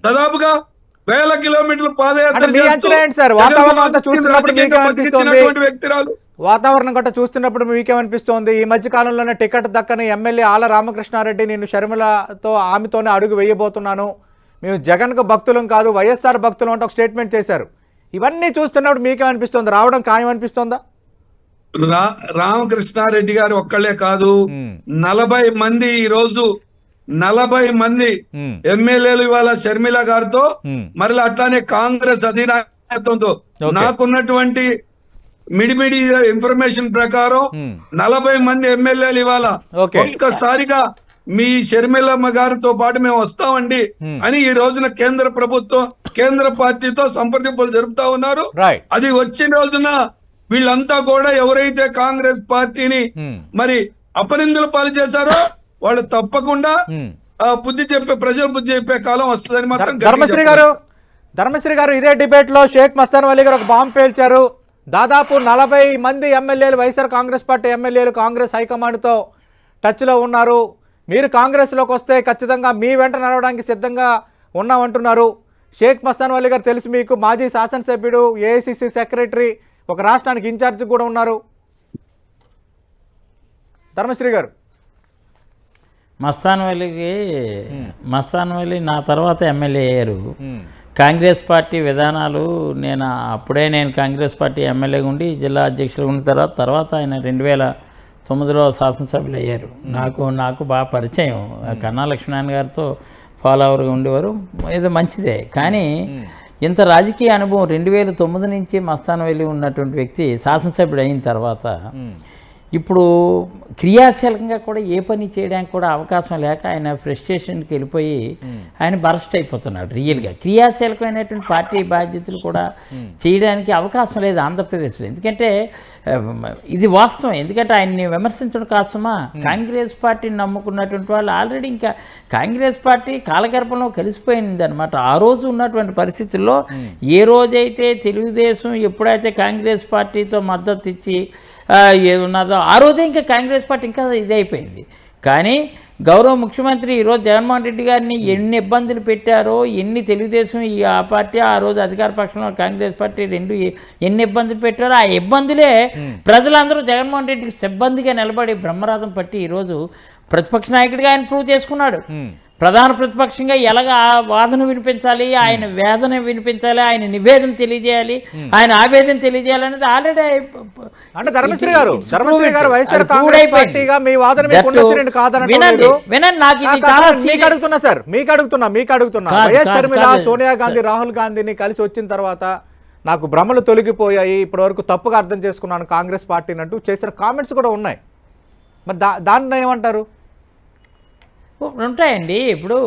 దాదాపుగా 1000 కిలోమీటర్లు పాదయాత్ర వ్యక్తిరాలు. వాతావరణం గట్ట చూస్తున్నప్పుడు మీకేమనిపిస్తోంది? ఈ మధ్య కాలంలోనే టికెట్ దక్కని ఎమ్మెల్యే ఆల రామకృష్ణారెడ్డి నేను షర్మిలతో ఆమెతోనే అడుగు వేయబోతున్నాను, మేము జగన్కు భక్తులం కాదు వైఎస్ఆర్ భక్తులం అంటే ఒక స్టేట్మెంట్ చేశారు. ఇవన్నీ చూస్తున్నప్పుడు మీకేమనిపిస్తోంది? రావడం ఖాయం అనిపిస్తోందా? రామకృష్ణారెడ్డి గారు ఒక్కళ్ళే కాదు, 40 మంది ఈ రోజు 40 మంది ఎమ్మెల్యేలు ఇవాళ షర్మిల గారితో, మరలా అట్లానే కాంగ్రెస్ అధినాయకత్వంతో నాకున్నటువంటి మిడిమిడి ఇన్ఫర్మేషన్ ప్రకారం 40 మంది ఎమ్మెల్యేలు ఇవాళ ఒక్కసారిగా మీ షర్మిలమ్మ గారితో పాటు మేము వస్తామండి అని ఈ రోజున కేంద్ర ప్రభుత్వం కేంద్ర పార్టీతో సంప్రదింపులు జరుపుతా ఉన్నారు. అది వచ్చిన రోజున వీళ్ళంతా కూడా ఎవరైతే కాంగ్రెస్ పార్టీని మరి అపనిందలు పాలు చేశారో వాళ్ళు తప్పకుండా ప్రజలు బుద్ధి చెప్పే కాలం వస్తుందని మాత్రం. ధర్మశ్రీ గారు ఇదే డిబేట్ లో షేక్ మస్తాన్ వలీ గారు ఒక బాంబు పేల్చారు. దాదాపు 40 మంది ఎమ్మెల్యేలు వైఎస్ఆర్ కాంగ్రెస్ పార్టీ ఎమ్మెల్యేలు కాంగ్రెస్ హైకమాండ్తో టచ్లో ఉన్నారు. మీరు కాంగ్రెస్లోకి వస్తే ఖచ్చితంగా మీ వెంట నడవడానికి సిద్ధంగా ఉన్నామంటున్నారు. షేక్ మస్తాన్ వలీ గారు తెలుసు మీకు, మాజీ శాసనసభ్యుడు, ఏఐసిసి సెక్రటరీ, ఒక రాష్ట్రానికి ఇన్ఛార్జ్ కూడా ఉన్నారు. ధర్మశ్రీ గారు, మస్తాన్ వలీ నా తర్వాత ఎమ్మెల్యే అయ్యారు. కాంగ్రెస్ పార్టీ విధానాలు నేను కాంగ్రెస్ పార్టీ ఎమ్మెల్యేగా ఉండి జిల్లా అధ్యక్షులు ఉన్న తర్వాత ఆయన 2009లో శాసనసభ్యులు అయ్యారు. నాకు బాగా పరిచయం. కన్నా లక్ష్మీనారాయణ గారితో ఫాలోవర్గా ఉండేవారు. ఏదో మంచిదే. కానీ ఇంత రాజకీయ అనుభవం 2009 నుంచి మస్తాన్ వలీ ఉన్నటువంటి వ్యక్తి శాసనసభ్యుడు అయిన తర్వాత ఇప్పుడు క్రియాశీలకంగా కూడా ఏ పని చేయడానికి కూడా అవకాశం లేక ఆయన ఫ్రస్ట్రేషన్కి వెళ్ళిపోయి ఆయన బరస్ట్ అయిపోతున్నాడు. రియల్గా క్రియాశీలకమైనటువంటి పార్టీ బాధ్యతలు కూడా చేయడానికి అవకాశం లేదు ఆంధ్రప్రదేశ్లో. ఎందుకంటే ఇది వాస్తవం. ఎందుకంటే ఆయన్ని విమర్శించడం కాసమా, కాంగ్రెస్ పార్టీని నమ్ముకున్నటువంటి వాళ్ళు ఆల్రెడీ ఇంకా కాంగ్రెస్ పార్టీ కాలగర్భంలో కలిసిపోయింది అనమాట. ఆ రోజు ఉన్నటువంటి పరిస్థితుల్లో ఏ రోజైతే తెలుగుదేశం ఎప్పుడైతే కాంగ్రెస్ పార్టీతో మద్దతు ఇచ్చి ఏమున్నదో ఆ రోజే ఇంకా కాంగ్రెస్ పార్టీ ఇంకా ఇదైపోయింది. కానీ గౌరవ ముఖ్యమంత్రి ఈరోజు జగన్మోహన్ రెడ్డి గారిని ఎన్ని ఇబ్బందులు పెట్టారో, ఎన్ని తెలుగుదేశం ఆ పార్టీ ఆ రోజు అధికార పక్షంలో కాంగ్రెస్ పార్టీ రెండు ఎన్ని ఇబ్బందులు పెట్టారో ఆ ఇబ్బందులే ప్రజలందరూ జగన్మోహన్ రెడ్డికి సిబ్బందిగా నిలబడి బ్రహ్మరథం పట్టి ఈరోజు ప్రతిపక్ష నాయకుడిగా ఆయన ప్రూవ్ చేసుకున్నాడు. ప్రధాన ప్రతిపక్షంగా ఎలాగ ఆ వాదన వినిపించాలి, ఆయన వేదన వినిపించాలి, ఆయన నివేదన తెలియజేయాలి, ఆయన ఆవేదన తెలియజేయాలనేది ఆల్రెడీ సోనియా గాంధీ రాహుల్ గాంధీని కలిసి వచ్చిన తర్వాత నాకు భ్రమలు తొలగిపోయాయి, ఇప్పటి వరకు తప్పుగా అర్థం చేసుకున్నాను కాంగ్రెస్ పార్టీని అంటూ చేసిన కామెంట్స్ కూడా ఉన్నాయి. మరి దాన్ని ఏమంటారు? ఉంటాయండి. ఇప్పుడు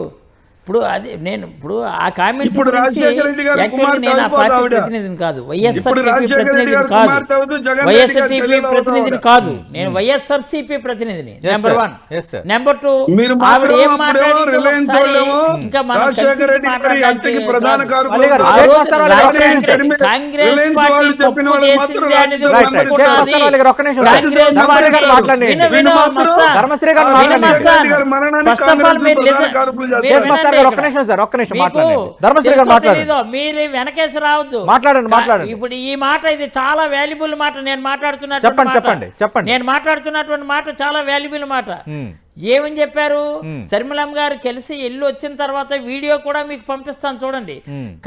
అది నేను ఇప్పుడు ఆ కామెంట్ ఇప్పుడు రాజశేఖర రెడ్డి గారు కుమార్తె నేను ఆ పార్టీ ఆవిడ. ప్రతినిధిని కాదు, ఇప్పుడు రాజశేఖర రెడ్డి గారు కాదు, కుమార్తె అవుతూ జగన్ రెడ్డి గారు వైఎస్ఆర్సీపీ చెల్లెలు ప్రతినిధిని అవుతారు. కాదు, నేను వైఎస్ఆర్సీపీ ప్రతినిధిని. నెంబర్ 1. Yes, sir. నెంబర్ 2, మీరు ఆవిడ ఏం మాత్రం మాట్లాడిందో రిలయన్స్ ఒకసారి వాళ్ళేమో ఇంకా మనం రాజశేఖర రెడ్డి గారి మాట్లాడడానికి హత్యకి ప్రధాన కాదు. కారకులు మళ్ళీ గారు, ఆ షేక్ రోజు మస్తాన్ వాళ్ళు రాజశేఖర ఒక్క రెడ్డి కాంగ్రెస్ రిలయన్స్ పార్టీ వాళ్ళు చెప్పిన తప్పు వాళ్ళు మాత్రం చేసింది అనేది రాజశేఖర రైట్ రైట్. షేక్ మస్తాన్ వాళ్ళ గారు ఒక్క నిమిషం సార్. కాంగ్రెస్ ధర్మశ్రీ గారు పార్టీ- మాట్లాడండి. విను, వీళ్ళు మాత్రం మస్తాన్. ధర్మశ్రీ గారు విను, మాట్లాడండి. మస్తాన్. First of all, మీరు ప్రధాన listen- కారకులు మీరు షేక్ చేస్తారు. మస్తాన్ గారు ఒక్క నిమిషం సార్, ఒక్క నిమిషం మాట్లాడండి. ధర్మశ్రీ గారు మాట్లాడండి. మీరు వెనకేసి రావద్దు, మాట్లాడండి. ఇప్పుడు ఈ మాట ఇది చాలా వాల్యుబుల్ మాట. నేను చెప్పండి. నేను మాట్లాడుతున్నటువంటి మాట చాలా వాల్యుబుల్ మాట. ఏమని చెప్పారు? శర్మిలమ్మ గారు కలిసి వెళ్ళి వచ్చిన తర్వాత వీడియో కూడా మీకు పంపిస్తాను చూడండి.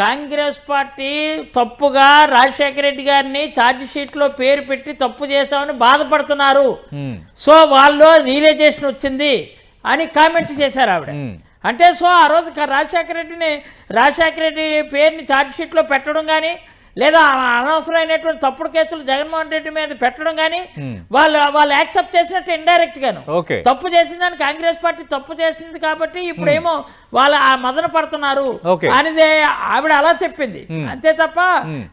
కాంగ్రెస్ పార్టీ తప్పుగా రాజశేఖర రెడ్డి గారిని ఛార్జ్ షీట్ లో పేరు పెట్టి తప్పు చేశామని బాధపడుతున్నారు, సో వాళ్ళు రియలైజేషన్ వచ్చింది అని కామెంట్ చేశారు ఆవిడ. అంటే సో ఆ రోజు రాజశేఖర రెడ్డి పేరుని ఛార్జ్ షీట్లో పెట్టడం కానీ, లేదా అనవసరమైనటువంటి తప్పుడు కేసులు జగన్మోహన్ రెడ్డి మీద పెట్టడం కానీ వాళ్ళు యాక్సెప్ట్ చేసినట్టు ఇండైరెక్ట్ గాను. తప్పు చేసిందని కాంగ్రెస్ పార్టీ తప్పు చేసింది కాబట్టి ఇప్పుడు ఏమో వాళ్ళు ఆ మదన పడుతున్నారు అనేది ఆవిడ అలా చెప్పింది. అంతే తప్ప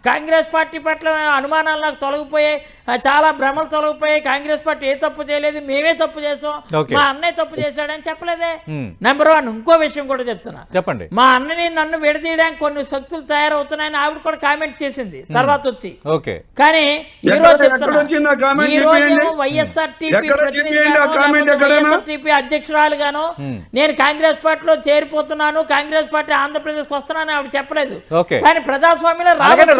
కాంగ్రెస్ పార్టీ పట్ల అనుమానాలు నాకు తొలగిపోయాయి, చాలా భ్రమలు తొలగిపోయాయి, కాంగ్రెస్ పార్టీ ఏ తప్పు చేయలేదు, మేమే తప్పు చేసాం, మా అన్నయ్య తప్పు చేశాడని చెప్పలేదే. నెంబర్ 1. ఇంకో విషయం కూడా చెప్తున్నా, చెప్పండి. మా అన్నని నన్ను విడదీయడానికి కొన్ని శక్తులు తయారవుతున్నాయని ఆవిడ కూడా కామెంట్ చేసింది తర్వాత వచ్చి. కానీ ఈ రోజు వైఎస్ఆర్టీపీ అధ్యక్షురాలుగాను నేను కాంగ్రెస్ పార్టీలో చేరిపోతున్నాను, కాంగ్రెస్ పార్టీ ఆంధ్రప్రదేశ్ వస్తున్నాను ఆవిడ చెప్పలేదు. కానీ ప్రజాస్వామ్యంలో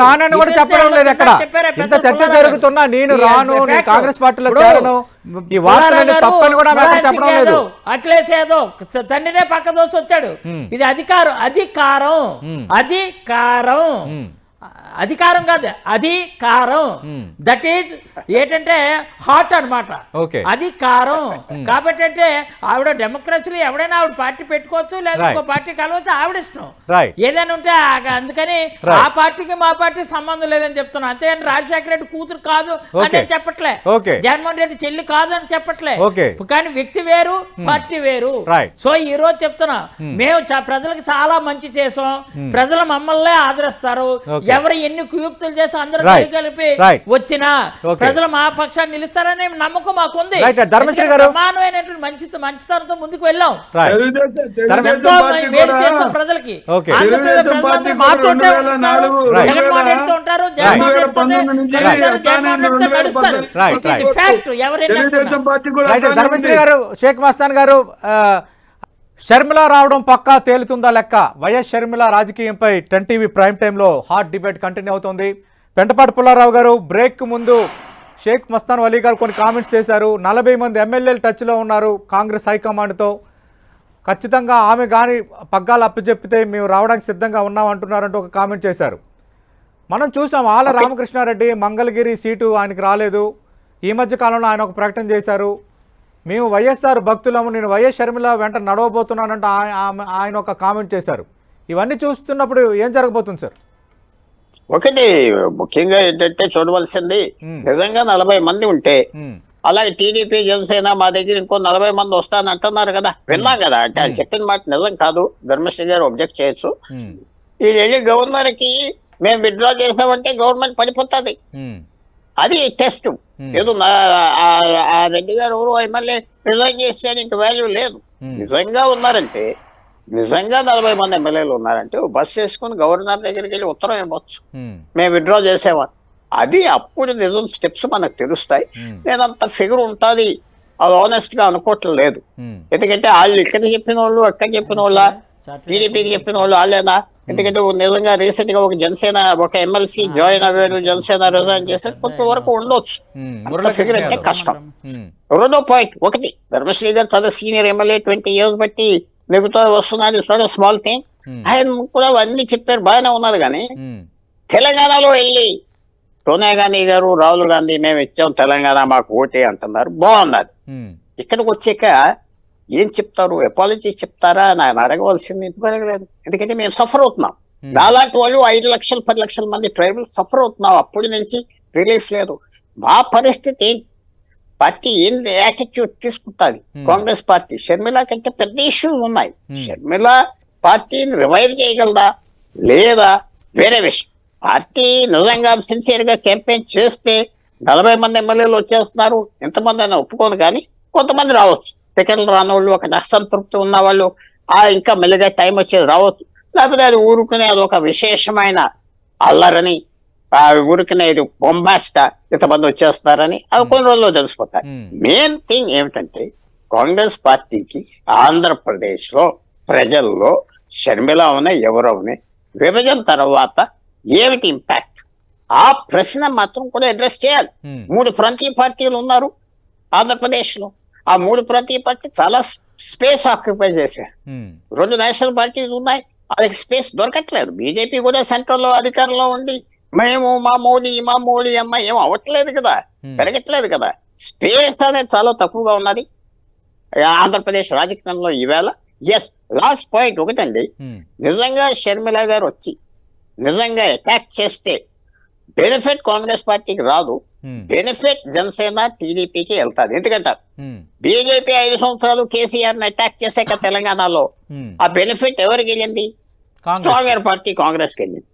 రానని కూడా చెప్పడం లేదు. ఎక్కడ ఇంత చర్చ జరుగుతున్నా నేను రాను, నేను కాంగ్రెస్ పార్టీలో చేరను, ఈ వార్తలు తప్పని కూడా చెప్పడం లేదు. అఖిలేష్ యాదవ్ తండ్రినే పక్క దోసి వచ్చాడు. ఇది అధికారం కాదు, అధికారం. దట్ ఈజ్ ఏంటంటే హాట్ అనమాట, అధికారం. కాబట్టి అంటే ఆవిడ డెమోక్రసీలో ఎవడైనా ఆవిడ పార్టీ పెట్టుకోవచ్చు, లేదా ఇంకో పార్టీ కలవచ్చు, ఆవిడ ఇష్టం ఏదైనా ఉంటే. అందుకని ఆ పార్టీకి మా పార్టీకి సంబంధం లేదని చెప్తున్నా. అంతేగాని రాజశేఖర రెడ్డి కూతురు కాదు అంటే చెప్పట్లే, జగన్మోహన్ రెడ్డి చెల్లి కాదు అని చెప్పట్లే. కానీ వ్యక్తి వేరు, పార్టీ వేరు. సో ఈ రోజు చెప్తున్నా, మేము ప్రజలకు చాలా మంచి చేసాం, ప్రజలు మమ్మల్ని ఆదరిస్తారు, ఎవరు ఎన్ని కుయుక్తులు చేసి అందరూ కలిపి వచ్చినా ప్రజలు మా పక్షాన్ని నిలుస్తారనే నమ్మకం మాకుంది. ప్రమాణమైనటువంటి మంచితనంతో ముందుకు వెళ్ళాం, ప్రజలకి. జగన్మోహన్ రెడ్డితో ఉంటారు, ధర్మశ్రీ గారు, షేక్ మస్తాన్ గారు, షర్మిల రావడం పక్కా తేలుతుందా లెక్క? వైఎస్ షర్మిల రాజకీయంపై 10 టీవీ ప్రైమ్ టైంలో హాట్ డిబేట్ కంటిన్యూ అవుతుంది. పెంటపాటి పుల్లారావు గారు బ్రేక్ ముందు షేక్ మస్తాన్ వలీ గారు కొన్ని కామెంట్స్ చేశారు. 40 మంది ఎమ్మెల్యేలు టచ్లో ఉన్నారు కాంగ్రెస్ హైకమాండ్తో, ఖచ్చితంగా ఆమె కానీ పగ్గాలు అప్పచెప్పితే మేము రావడానికి సిద్ధంగా ఉన్నామంటున్నారంటూ ఒక కామెంట్ చేశారు. మనం చూసాం ఆళ్ళ రామకృష్ణారెడ్డి మంగళగిరి సీటు ఆయనకు రాలేదు, ఈ మధ్య కాలంలో ఆయన ఒక ప్రకటన చేశారు, మేము వైఎస్ఆర్ భక్తులము, నేను వైఎస్ షర్మిల వెంట నడవబోతున్నానంటే ఆయన ఒక కామెంట్ చేశారు. ఇవన్నీ చూస్తున్నప్పుడు ఏం జరగబోతుంది సార్? ఒకటి ముఖ్యంగా ఏంటంటే చూడవలసింది, నిజంగా 40 మంది ఉంటే, అలాగే టీడీపీ జనసేన మా దగ్గర ఇంకో 40 మంది వస్తానని అంటున్నారు కదా, విన్నాం కదా. అంటే ఆయన చెప్పిన మాట నిజం కాదు, ధర్మశ్రీ గారు ఒబ్జెక్ట్ చేయొచ్చు. వీళ్ళు వెళ్ళి గవర్నర్ కి మేము విత్డ్రా చేసామంటే గవర్నమెంట్ పడిపోతుంది, అది టెస్ట్. ఏదో ఆ రెడ్డి గారు ఎవరు ఎమ్మెల్యే రిజైన్ చేస్తే ఇంక వాల్యూ లేదు. నిజంగా ఉన్నారంటే, నిజంగా 40 మంది ఎమ్మెల్యేలు ఉన్నారంటే బస్ వేసుకుని గవర్నర్ దగ్గరికి వెళ్ళి ఉత్తరం ఇవ్వచ్చు, మేము విత్డ్రా చేసామని. అది అప్పుడు నిజం స్టెప్స్ మనకు తెలుస్తాయి. నేనంత ఫిగర్ ఉంటుంది అది ఆనెస్ట్ గా అనుకోవట్లేదు. ఎందుకంటే వాళ్ళు ఇక్కడ చెప్పిన వాళ్ళు, అక్కడ చెప్పిన వాళ్ళ, టీడీపీకి చెప్పిన వాళ్ళు వాళ్ళేనా? ఎందుకంటే నిజంగా రీసెంట్ గా ఒక జనసేన ఒక ఎమ్మెల్సీ జాయిన్ అయ్యాడు, జనసేన రిజైన్ చేశాడు, కొంతవరకు ఉండొచ్చు. అంత ఫిగర్ అంటే కష్టం. రెండో పాయింట్, ఒకటి ధర్మశ్రీ గారు చాలా సీనియర్ ఎమ్మెల్యే, 20 years బట్టి నెగుతూ వస్తున్నది, స్మాల్ థింగ్. ఆయన కూడా అన్ని చెప్పారు, బాగానే ఉన్నారు. కానీ తెలంగాణలో వెళ్ళి సోనియా గాంధీ గారు, రాహుల్ గాంధీ మేము ఇచ్చాం తెలంగాణ మాకు ఓటే అంటున్నారు, బాగున్నది. ఇక్కడికి వచ్చాక ఏం చెప్తారు? అపాలజీ చెప్తారా అని ఆయన అడగవలసింది అడగలేదు. ఎందుకంటే మేము సఫర్ అవుతున్నాం. దాదాపు వాళ్ళు 5 లక్షలు 10 లక్షల మంది ట్రైబల్ సఫర్ అవుతున్నాం. అప్పటి నుంచి రిలీఫ్ లేదు. మా పరిస్థితి ఏంటి? పార్టీ ఏం యాటిట్యూడ్ తీసుకుంటుంది కాంగ్రెస్ పార్టీ. షర్మిల కంటే పెద్ద ఇష్యూలు ఉన్నాయి. షర్మిల పార్టీని రివైవ్ చేయగలదా లేదా వేరే విషయం. పార్టీ నిజంగా సిన్సియర్ గా క్యాంపెయిన్ చేస్తే 40 మంది ఎమ్మెల్యేలు వచ్చేస్తున్నారు, ఎంతమంది అయినా ఒప్పుకోదు, కానీ కొంతమంది రావచ్చు. టికెట్లు రాని వాళ్ళు, ఒక అసంతృప్తి ఉన్న వాళ్ళు ఇంకా మెల్లిగా టైం వచ్చేది రావచ్చు. లేకపోతే అది ఊరుకునే అది ఒక విశేషమైన అల్లరని, ఊరికనే ఇది బొంబాస్టా ఇంతమంది వచ్చేస్తారని అది కొన్ని రోజుల్లో తెలిసిపోతాయి. మెయిన్ థింగ్ ఏమిటంటే కాంగ్రెస్ పార్టీకి ఆంధ్రప్రదేశ్ లో ప్రజల్లో షర్మిల అవునే ఎవరవునే విభజన తర్వాత ఏమిటి ఇంపాక్ట్, ఆ ప్రశ్న మాత్రం కూడా అడ్రస్ చేయాలి. 3 ప్రాంతీయ పార్టీలు ఉన్నారు ఆంధ్రప్రదేశ్ లో. ఆ 3 ప్రాంతీయ పార్టీ చాలా స్పేస్ ఆక్యుపై చేశారు. 2 నేషనల్ పార్టీలు ఉన్నాయి, వాళ్ళకి స్పేస్ దొరకట్లేదు. బీజేపీ కూడా సెంట్రల్ లో అధికారంలో ఉండి మేము మా మోడీ అమ్మ ఏం అవ్వట్లేదు కదా, పెరగట్లేదు కదా. స్పేస్ అనేది చాలా తక్కువగా ఉన్నది ఆంధ్రప్రదేశ్ రాజకీయంలో ఈవేళ. ఎస్, లాస్ట్ పాయింట్ ఒకటండి, నిజంగా షర్మిల గారు వచ్చి నిజంగా అటాక్ చేస్తే బెనిఫిట్ కాంగ్రెస్ పార్టీకి రాదు, బెనిఫిట్ జనసేన టీడీపీకి వెళ్తాది. ఎందుకంటారు బీజేపీ 5 సంవత్సరాలు కేసీఆర్ ని అటాక్ చేశాక తెలంగాణలో ఆ బెనిఫిట్ ఎవరికి వెళ్ళింది? స్ట్రాంగర్ పార్టీ కాంగ్రెస్ కి వెళ్ళింది.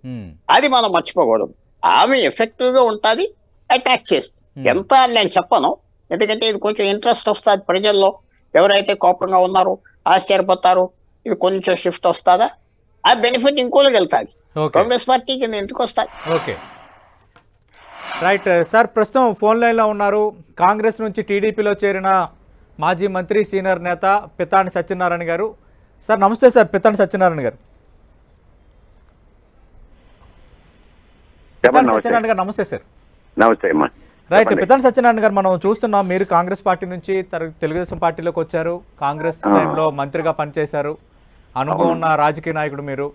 అది మనం మర్చిపోకూడదు. ఆమె ఎఫెక్టివ్ గా ఉంటుంది అటాక్ చేస్తే. ఎంత అని నేను చెప్పను, ఎందుకంటే ఇది కొంచెం ఇంట్రెస్ట్ వస్తుంది ప్రజల్లో. ఎవరైతే కోపంగా ఉన్నారో ఆశ్చర్యపోతారు, ఇది కొంచెం షిఫ్ట్ వస్తుందా, ఆ బెనిఫిట్ ఇంకోళ్ళకి వెళ్తాది, కాంగ్రెస్ పార్టీకి ఎందుకు వస్తాయి. Okay, right sir. ప్రస్తుతం ఫోన్ లైన్లో ఉన్నారు కాంగ్రెస్ నుంచి టీడీపీలో చేరిన మాజీ మంత్రి సీనియర్ నేత పితాని సత్యనారాయణ గారు. సార్ నమస్తే సార్. పితాని సత్యనారాయణ గారు. సత్యనారాయణ గారు నమస్తే సార్. నమస్తే అమ్మా. రైట్, పితాని సత్యనారాయణ గారు, మనం చూస్తున్నాం మీరు కాంగ్రెస్ పార్టీ నుంచి తెలుగుదేశం పార్టీలోకి వచ్చారు. కాంగ్రెస్ టైంలో మంత్రిగా పనిచేశారు, అనుభవం ఉన్న రాజకీయ నాయకుడు మీరు.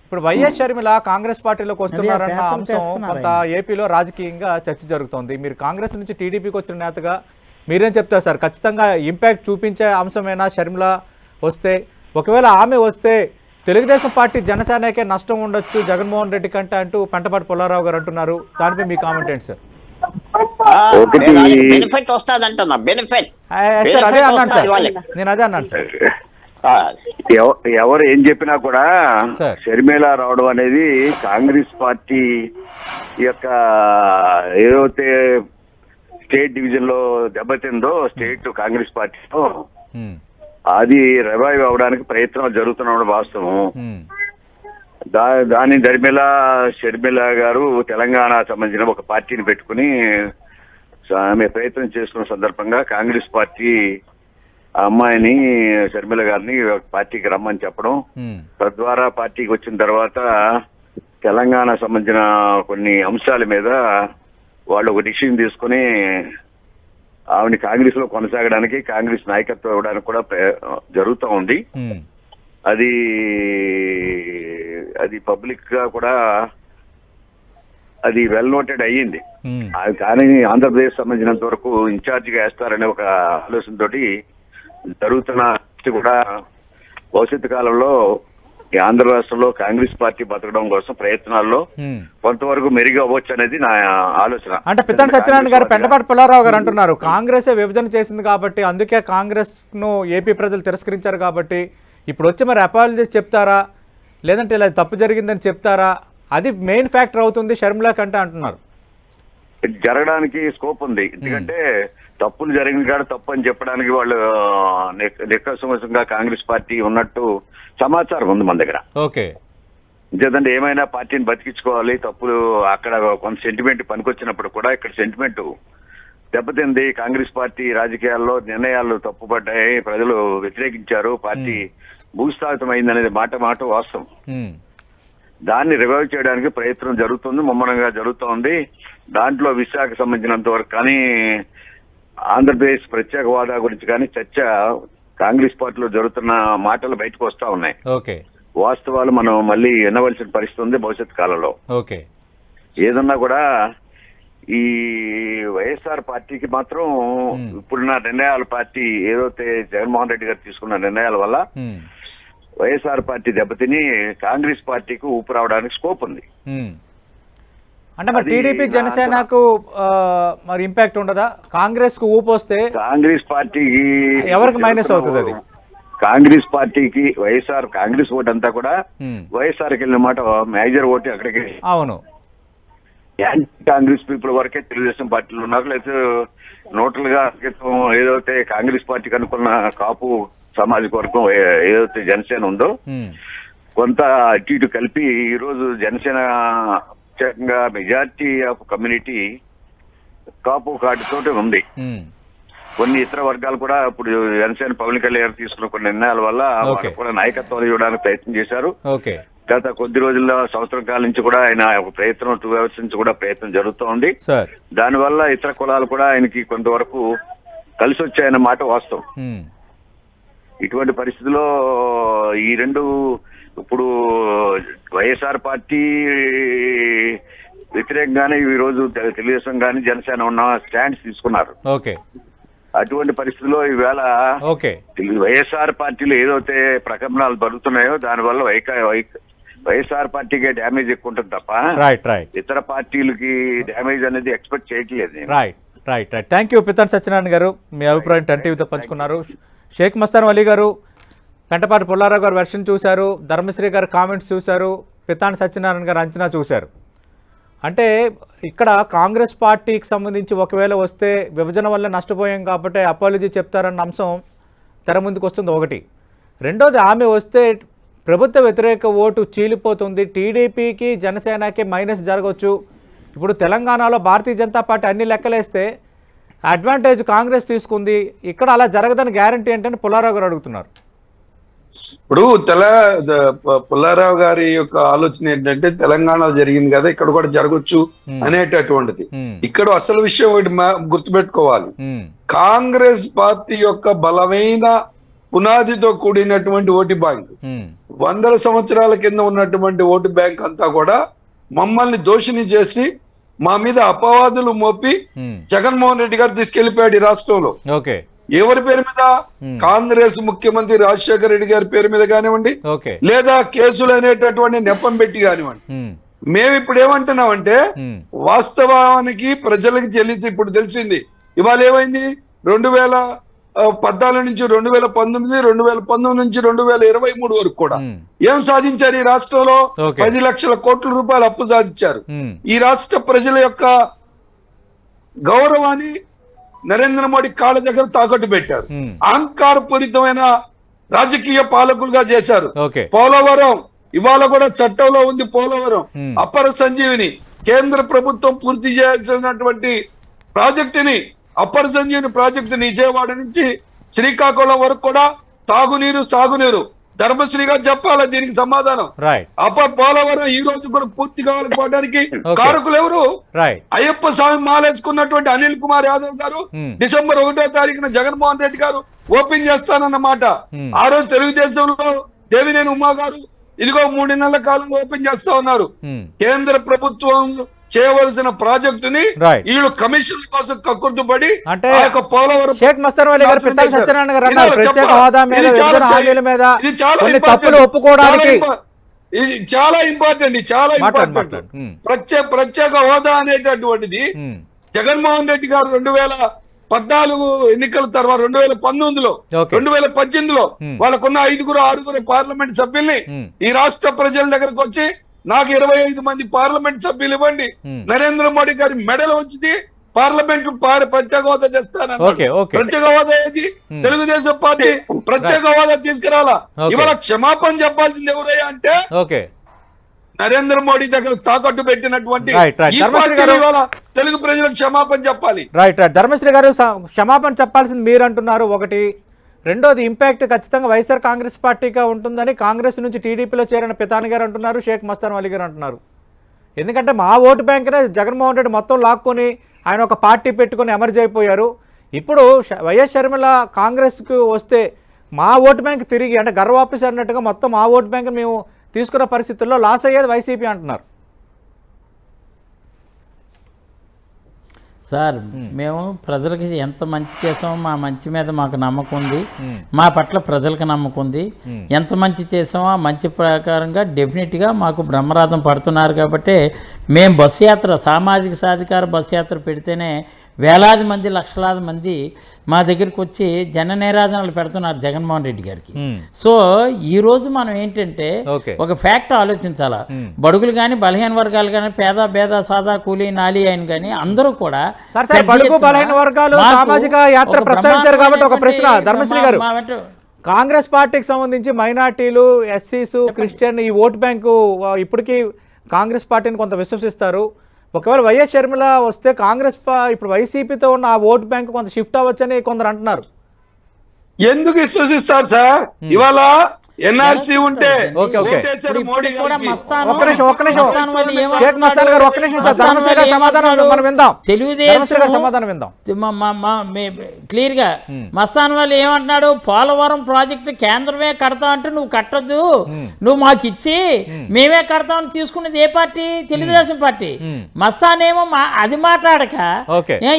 ఇప్పుడు వైఎస్ షర్మిల కాంగ్రెస్ పార్టీలోకి వస్తున్నారన్న అంశం కొంత ఏపీలో రాజకీయంగా చర్చ జరుగుతోంది. మీరు కాంగ్రెస్ నుంచి టీడీపీకి వచ్చిన నేతగా మీరేం చెప్తారు సార్? ఖచ్చితంగా ఇంపాక్ట్ చూపించే అంశమేనా షర్మిల వస్తే? ఒకవేళ ఆమె వస్తే తెలుగుదేశం పార్టీ జనసేనకే నష్టం ఉండొచ్చు జగన్మోహన్ రెడ్డి కంటే అంటూ పెంటపాటి పుల్లారావు గారు అంటున్నారు. దానిపై మీ కామెంట్ ఏంటి సార్? బెనిఫిట్ వస్తుంది అంటున్నా. బెనిఫిట్ సార్ అదే అన్నాను సార్, నేను అదే అన్నాను సార్. ఎవరు ఏం చెప్పినా కూడా షర్మిల రావడం అనేది కాంగ్రెస్ పార్టీ యొక్క ఏదైతే స్టేట్ డివిజన్ లో దెబ్బతిందో స్టేట్ కాంగ్రెస్ పార్టీలో అది రివైవ్ అవడానికి ప్రయత్నం జరుగుతున్న వాస్తవం. దాని షర్మిల గారు తెలంగాణ సంబంధించిన ఒక పార్టీని పెట్టుకుని ఆమె ప్రయత్నం చేసుకున్న సందర్భంగా కాంగ్రెస్ పార్టీ ఆ అమ్మాయిని షర్మిల గారిని పార్టీకి రమ్మని చెప్పడం, తద్వారా పార్టీకి వచ్చిన తర్వాత తెలంగాణ సంబంధించిన కొన్ని అంశాల మీద వాళ్ళు ఒక డిసిషన్ తీసుకుని ఆవిడ కాంగ్రెస్ లో కొనసాగడానికి, కాంగ్రెస్ నాయకత్వం ఇవ్వడానికి కూడా జరుగుతూ ఉంది. అది అది పబ్లిక్ గా కూడా అది వెల్ నోటెడ్ అయ్యింది. కానీ ఆంధ్రప్రదేశ్ సంబంధించినంత వరకు ఇన్ఛార్జ్ గా వేస్తారనే ఒక ఆలోచనతోటి జరుగుతున్న కూడా భవిష్యత్తు కాలంలో ఈ ఆంధ్ర రాష్ట్రంలో కాంగ్రెస్ పార్టీ బతకడం కోసం ప్రయత్నాల్లో కొంతవరకు మెరుగు అవ్వచ్చు అనేది నా ఆలోచన. అంటే పితాని సత్యనారాయణ గారు, పెంటపాటి పుల్లారావు గారు అంటున్నారు కాంగ్రెస్ విభజన చేసింది కాబట్టి అందుకే కాంగ్రెస్ ను ఏపీ ప్రజలు తిరస్కరించారు కాబట్టి ఇప్పుడు వచ్చి మరి అపాలజీ చెప్తారా, లేదంటే ఇలా తప్పు జరిగిందని చెప్తారా? అది మెయిన్ ఫ్యాక్టర్ అవుతుంది షర్మిల కంటే అంటున్నారు. జరగడానికి స్కోప్ ఉంది, ఎందుకంటే తప్పులు జరిగిన కాడ తప్పు అని చెప్పడానికి వాళ్ళు నిక్కసంగా కాంగ్రెస్ పార్టీ ఉన్నట్టు సమాచారం ఉంది మన దగ్గర. ఓకే, ఎందుకంటే ఏమైనా పార్టీని బతికించుకోవాలి, తప్పులు అక్కడ కొంత సెంటిమెంట్ పనికొచ్చినప్పుడు కూడా ఇక్కడ సెంటిమెంట్ దెబ్బతింది. కాంగ్రెస్ పార్టీ రాజకీయాల్లో నిర్ణయాలు తప్పుపడ్డాయి, ప్రజలు వ్యతిరేకించారు, పార్టీ భూస్థాపితమైంది అనేది మాట వాస్తవం. దాన్ని రివైవ్ చేయడానికి ప్రయత్నం జరుగుతుంది, ముమ్మరంగా జరుగుతోంది. దాంట్లో విశాఖ సంబంధించినంత వరకు కానీ ఆంధ్రప్రదేశ్ ప్రత్యేక హోదా గురించి కానీ చర్చ కాంగ్రెస్ పార్టీలో జరుగుతున్న మాటలు బయటకు వస్తా ఉన్నాయి. ఓకే, వాస్తవాలు మనం మళ్ళీ వినవలసిన పరిస్థితి ఉంది భవిష్యత్ కాలంలో. ఓకే, ఏదన్నా కూడా ఈ వైఎస్ఆర్ పార్టీకి మాత్రం ఇప్పుడున్న నిర్ణయాల పార్టీ ఏదైతే జగన్మోహన్ రెడ్డి గారు తీసుకున్న నిర్ణయాల వల్ల వైఎస్ఆర్ పార్టీ దెబ్బతిని కాంగ్రెస్ పార్టీకి ఊపు రావడానికి స్కోప్ ఉంది. అంటే మరి అది టీడీపీ జనసేనకు మరి ఇంపాక్ట్ ఉండదా? కాంగ్రెస్ కు ఊపు వస్తే కాంగ్రెస్ పార్టీకి ఎవరికి మైనస్ అవుతుంది అది? కాంగ్రెస్ పార్టీకి వైఎస్ఆర్ కాంగ్రెస్ ఓటు అంతా కూడా వైఎస్ఆర్కి వెళ్ళినమాట మేజర్ ఓటు అక్కడికి. అవును, యాంటీ కాంగ్రెస్ పీపుల్ వరకే తెలుగుదేశం పార్టీలు ఉన్నారు. లేకపోతే నోటల్ గా ఏదైతే కాంగ్రెస్ పార్టీకి అనుకున్న కాపు సామాజిక వర్గం ఏదైతే జనసేన ఉందో కొంత అటు ఇటు కలిపి ఈ రోజు జనసేన ప్రత్యేకంగా మెజార్టీ ఆఫ్ కమ్యూనిటీ కాపు కార్డుతోటి ఉంది. కొన్ని ఇతర వర్గాలు కూడా ఇప్పుడు జనసేన పవన్ కళ్యాణ్ తీసుకున్న కొన్ని నిర్ణయాల వల్ల వాళ్ళు కూడా నాయకత్వం ఇవ్వడానికి ప్రయత్నం చేశారు. గత కొద్ది రోజుల్లో సంవత్సరం కాలం నుంచి కూడా ఆయన ఒక ప్రయత్నం 2 అవర్స్ నుంచి కూడా ప్రయత్నం జరుగుతూ ఉంది. దానివల్ల ఇతర కులాలు కూడా ఆయనకి కొంతవరకు కలిసి వచ్చాయన్న మాట వాస్తవం. ఇటువంటి పరిస్థితుల్లో ఈ రెండు ఇప్పుడు వైఎస్ఆర్ పార్టీ వ్యతిరేకంగానే ఈ రోజు తెలుగుదేశం కానీ జనసేన ఉన్న స్టాండ్స్ తీసుకున్నారు. అటువంటి పరిస్థితుల్లో ఈవేళ వైఎస్ఆర్ పార్టీలో ఏదైతే ప్రకంపనలు జరుగుతున్నాయో దానివల్ల వైఎస్ఆర్ పార్టీకే డ్యామేజ్ ఎక్కువ ఉంటుంది తప్ప ఇతర పార్టీలకి డ్యామేజ్ అనేది ఎక్స్పెక్ట్ చేయట్లేదు. Right. Thank you Pitani Satyanarayana garu, మీ అభిప్రాయం టీవీతో పంచుకున్నారు. షేక్ మస్తాన్ వలీ గారు కంటపాటి పుల్లారావు గారు వెర్షన్ చూశారు, ధర్మశ్రీ గారు కామెంట్స్ చూశారు, పితాని సత్యనారాయణ గారు అంచనా చూశారు. అంటే ఇక్కడ కాంగ్రెస్ పార్టీకి సంబంధించి ఒకవేళ వస్తే విభజన వల్ల నష్టపోయాం కాబట్టి అపాలజీ చెప్తారన్న అంశం తెర ముందుకు వస్తుంది ఒకటి. రెండోది ఆమె వస్తే ప్రభుత్వ వ్యతిరేక ఓటు చీలిపోతుంది, టీడీపీకి జనసేనకి మైనస్ జరగవచ్చు. ఇప్పుడు తెలంగాణలో భారతీయ జనతా పార్టీ అన్ని లెక్కలేస్తే అడ్వాంటేజ్ కాంగ్రెస్ తీసుకుంది, ఇక్కడ అలా జరగదని గ్యారంటీ ఏంటని పుల్లారావు గారు అడుగుతున్నారు. ఇప్పుడు పుల్లారావు గారి యొక్క ఆలోచన ఏంటంటే తెలంగాణలో జరిగింది కదా ఇక్కడ కూడా జరగచ్చు అనేటటువంటిది. ఇక్కడ అసలు విషయం ఒకటి గుర్తుపెట్టుకోవాలి, కాంగ్రెస్ పార్టీ యొక్క బలమైన పునాదితో కూడినటువంటి ఓటు బ్యాంక్, 100 సంవత్సరాల కింద ఉన్నటువంటి ఓటు బ్యాంక్ అంతా కూడా మమ్మల్ని దోషిని చేసి మా మీద అపవాదులు మోపి జగన్మోహన్ రెడ్డి గారు తీసుకెళ్లిపోయాడు ఈ రాష్ట్రంలో. ఎవరి పేరు మీద? కాంగ్రెస్ ముఖ్యమంత్రి రాజశేఖర రెడ్డి గారి పేరు మీద కానివ్వండి, లేదా కేసులు అనేటటువంటి నెపం పెట్టి కానివ్వండి. మేము ఇప్పుడు ఏమంటున్నామంటే వాస్తవానికి ప్రజలకు చెల్లించి ఇప్పుడు తెలిసింది. ఇవాళ ఏమైంది, 2014 నుంచి 2019, 2019 నుంచి 2023 వరకు కూడా ఏం సాధించారు ఈ రాష్ట్రంలో? 10 లక్షల కోట్ల రూపాయలు అప్పు సాధించారు. ఈ రాష్ట్ర ప్రజల యొక్క గౌరవాన్ని నరేంద్ర మోడీ కాళ్ళ దగ్గర తాకట్టు పెట్టారు. అహంకారపూరితమైన రాజకీయ పాలకులుగా చేశారు. పోలవరం ఇవాళ కూడా చట్టంలో ఉంది. పోలవరం అపర సంజీవిని కేంద్ర ప్రభుత్వం పూర్తి చేయాల్సినటువంటి ప్రాజెక్టుని, అపర సంజీవిని ప్రాజెక్టుని విజయవాడ నుంచి శ్రీకాకుళం వరకు కూడా తాగునీరు సాగునీరు ధర్మశ్రీగా చెప్పాలి దీనికి సమాధానం. పోలవరం ఈ రోజు కూడా పూర్తి కావాలనుకోవడానికి కారకులు ఎవరు? అయ్యప్ప స్వామి మాలేసుకున్నటువంటి అనిల్ కుమార్ యాదవ్ గారు డిసెంబర్ 1వ తారీఖున జగన్మోహన్ రెడ్డి గారు ఓపెన్ చేస్తానన్నమాట. ఆ రోజు తెలుగుదేశంలో దేవినేని ఉమా గారు ఇదిగో 3 నెలల కాలంలో ఓపెన్ చేస్తా ఉన్నారు. కేంద్ర ప్రభుత్వం చేయవలసిన ప్రాజెక్టుని వీళ్ళు కమిషన్ కోసం కక్కుర్తుపడి పోలవరం ఇది చాలా ఇంపార్టెంట్. చాలా ఇంపార్టెంట్. ప్రత్యేక హోదా అనేటటువంటిది జగన్మోహన్ రెడ్డి గారు 2014 ఎన్నికల తర్వాత 2019లో 2018లో వాళ్ళకున్న 5-6 పార్లమెంట్ సభ్యుల్ని ఈ రాష్ట్ర ప్రజల దగ్గరకు వచ్చి నాకు 25 మంది పార్లమెంట్ సభ్యులు ఇవ్వండి, నరేంద్ర మోడీ గారి మెడల్ వచ్చింది, పార్లమెంట్ ప్రత్యేక హోదా తెస్తానని. ప్రత్యేక హోదా ఏది? తెలుగుదేశం పార్టీ ప్రత్యేక హోదా తీసుకురాలా. ఇవాళ క్షమాపణ చెప్పాల్సింది ఎవరయ్యా అంటే నరేంద్ర మోడీ దగ్గర తాకట్టు పెట్టినటువంటి ఇవాళ తెలుగు ప్రజలకు క్షమాపణ చెప్పాలి. ధర్మశ్రీ గారు క్షమాపణ చెప్పాల్సింది మీరు అంటున్నారు ఒకటి. రెండోది ఇంపాక్ట్ ఖచ్చితంగా వైఎస్ఆర్ కాంగ్రెస్ పార్టీగా ఉంటుందని కాంగ్రెస్ నుంచి టీడీపీలో చేరిన పితాని గారు అంటున్నారు, షేక్ మస్తాన్ వలీ గారు అంటున్నారు. ఎందుకంటే మా ఓటు బ్యాంకునే జగన్మోహన్ రెడ్డి మొత్తం లాక్కొని ఆయన ఒక పార్టీ పెట్టుకొని ఎమర్జ్ అయిపోయారు. ఇప్పుడు వైఎస్ షర్మిల కాంగ్రెస్కు వస్తే మా ఓటు బ్యాంక్ తిరిగి అంటే గర్వాపీస్ అన్నట్టుగా మొత్తం మా ఓటు బ్యాంక్ మేము తీసుకున్న పరిస్థితుల్లో లాస్ అయ్యేది వైసీపీ అంటున్నారు. సార్ మేము ప్రజలకి ఎంత మంచి చేసామో మా మంచి మీద మాకు నమ్మకం ఉంది, మా పట్ల ప్రజలకు నమ్మకం ఉంది. ఎంత మంచి చేసామో ఆ మంచి ప్రకారంగా డెఫినెట్గా మాకు బ్రహ్మరథం పడుతున్నారు. కాబట్టి మేము బస్సు యాత్ర, సామాజిక సాధికార బస్సు యాత్ర పెడితేనే వేలాది మంది, లక్షలాది మంది మా దగ్గరికి వచ్చి జన నీరాజనాలు పెడుతున్నారు జగన్మోహన్ రెడ్డి గారికి. సో ఈ రోజు మనం ఏంటంటే ఒక ఫ్యాక్ట్ ఆలోచించాలా, బడుగులు కానీ, బలహీన వర్గాలు కానీ, పేద భేద సాదా కూలీ నాలి అయిన కానీ అందరూ కూడా బడుగు బలహీన వర్గాలు సామాజిక యాత్ర ప్రస్తావించారు కాబట్టి ఒక ప్రశ్న ధర్మశ్రీ గారు, కాంగ్రెస్ పార్టీకి సంబంధించి మైనార్టీలు, ఎస్సీస్, క్రిస్టియన్ ఈ ఓటు బ్యాంకు ఇప్పటికీ కాంగ్రెస్ పార్టీని కొంత విశ్వసిస్తారు. ఒకవేళ వైఎస్ షర్మిల వస్తే కాంగ్రెస్ ఇప్పుడు వైసీపీతో ఉన్న ఆ ఓటు బ్యాంక్ కొంత షిఫ్ట్ అవ్వచ్చని కొందరు అంటున్నారు. ఎందుకు విశ్వసిస్తారు సార్? ఇవాళ ఎన్ఆర్సీ ఉంటే ఓకే ఓకే మోడీ సమాధానం విందాం. క్లియర్ గా మస్తాన్ వాళ్ళు ఏమంటున్నాడు, పోలవరం ప్రాజెక్టు కేంద్రమే కడతా అంటే నువ్వు కట్టద్దు, నువ్వు మాకు ఇచ్చి మేమే కడతామని తీసుకున్నది ఏ పార్టీ? తెలుగుదేశం పార్టీ. మస్తాన్ ఏమో అది మాట్లాడక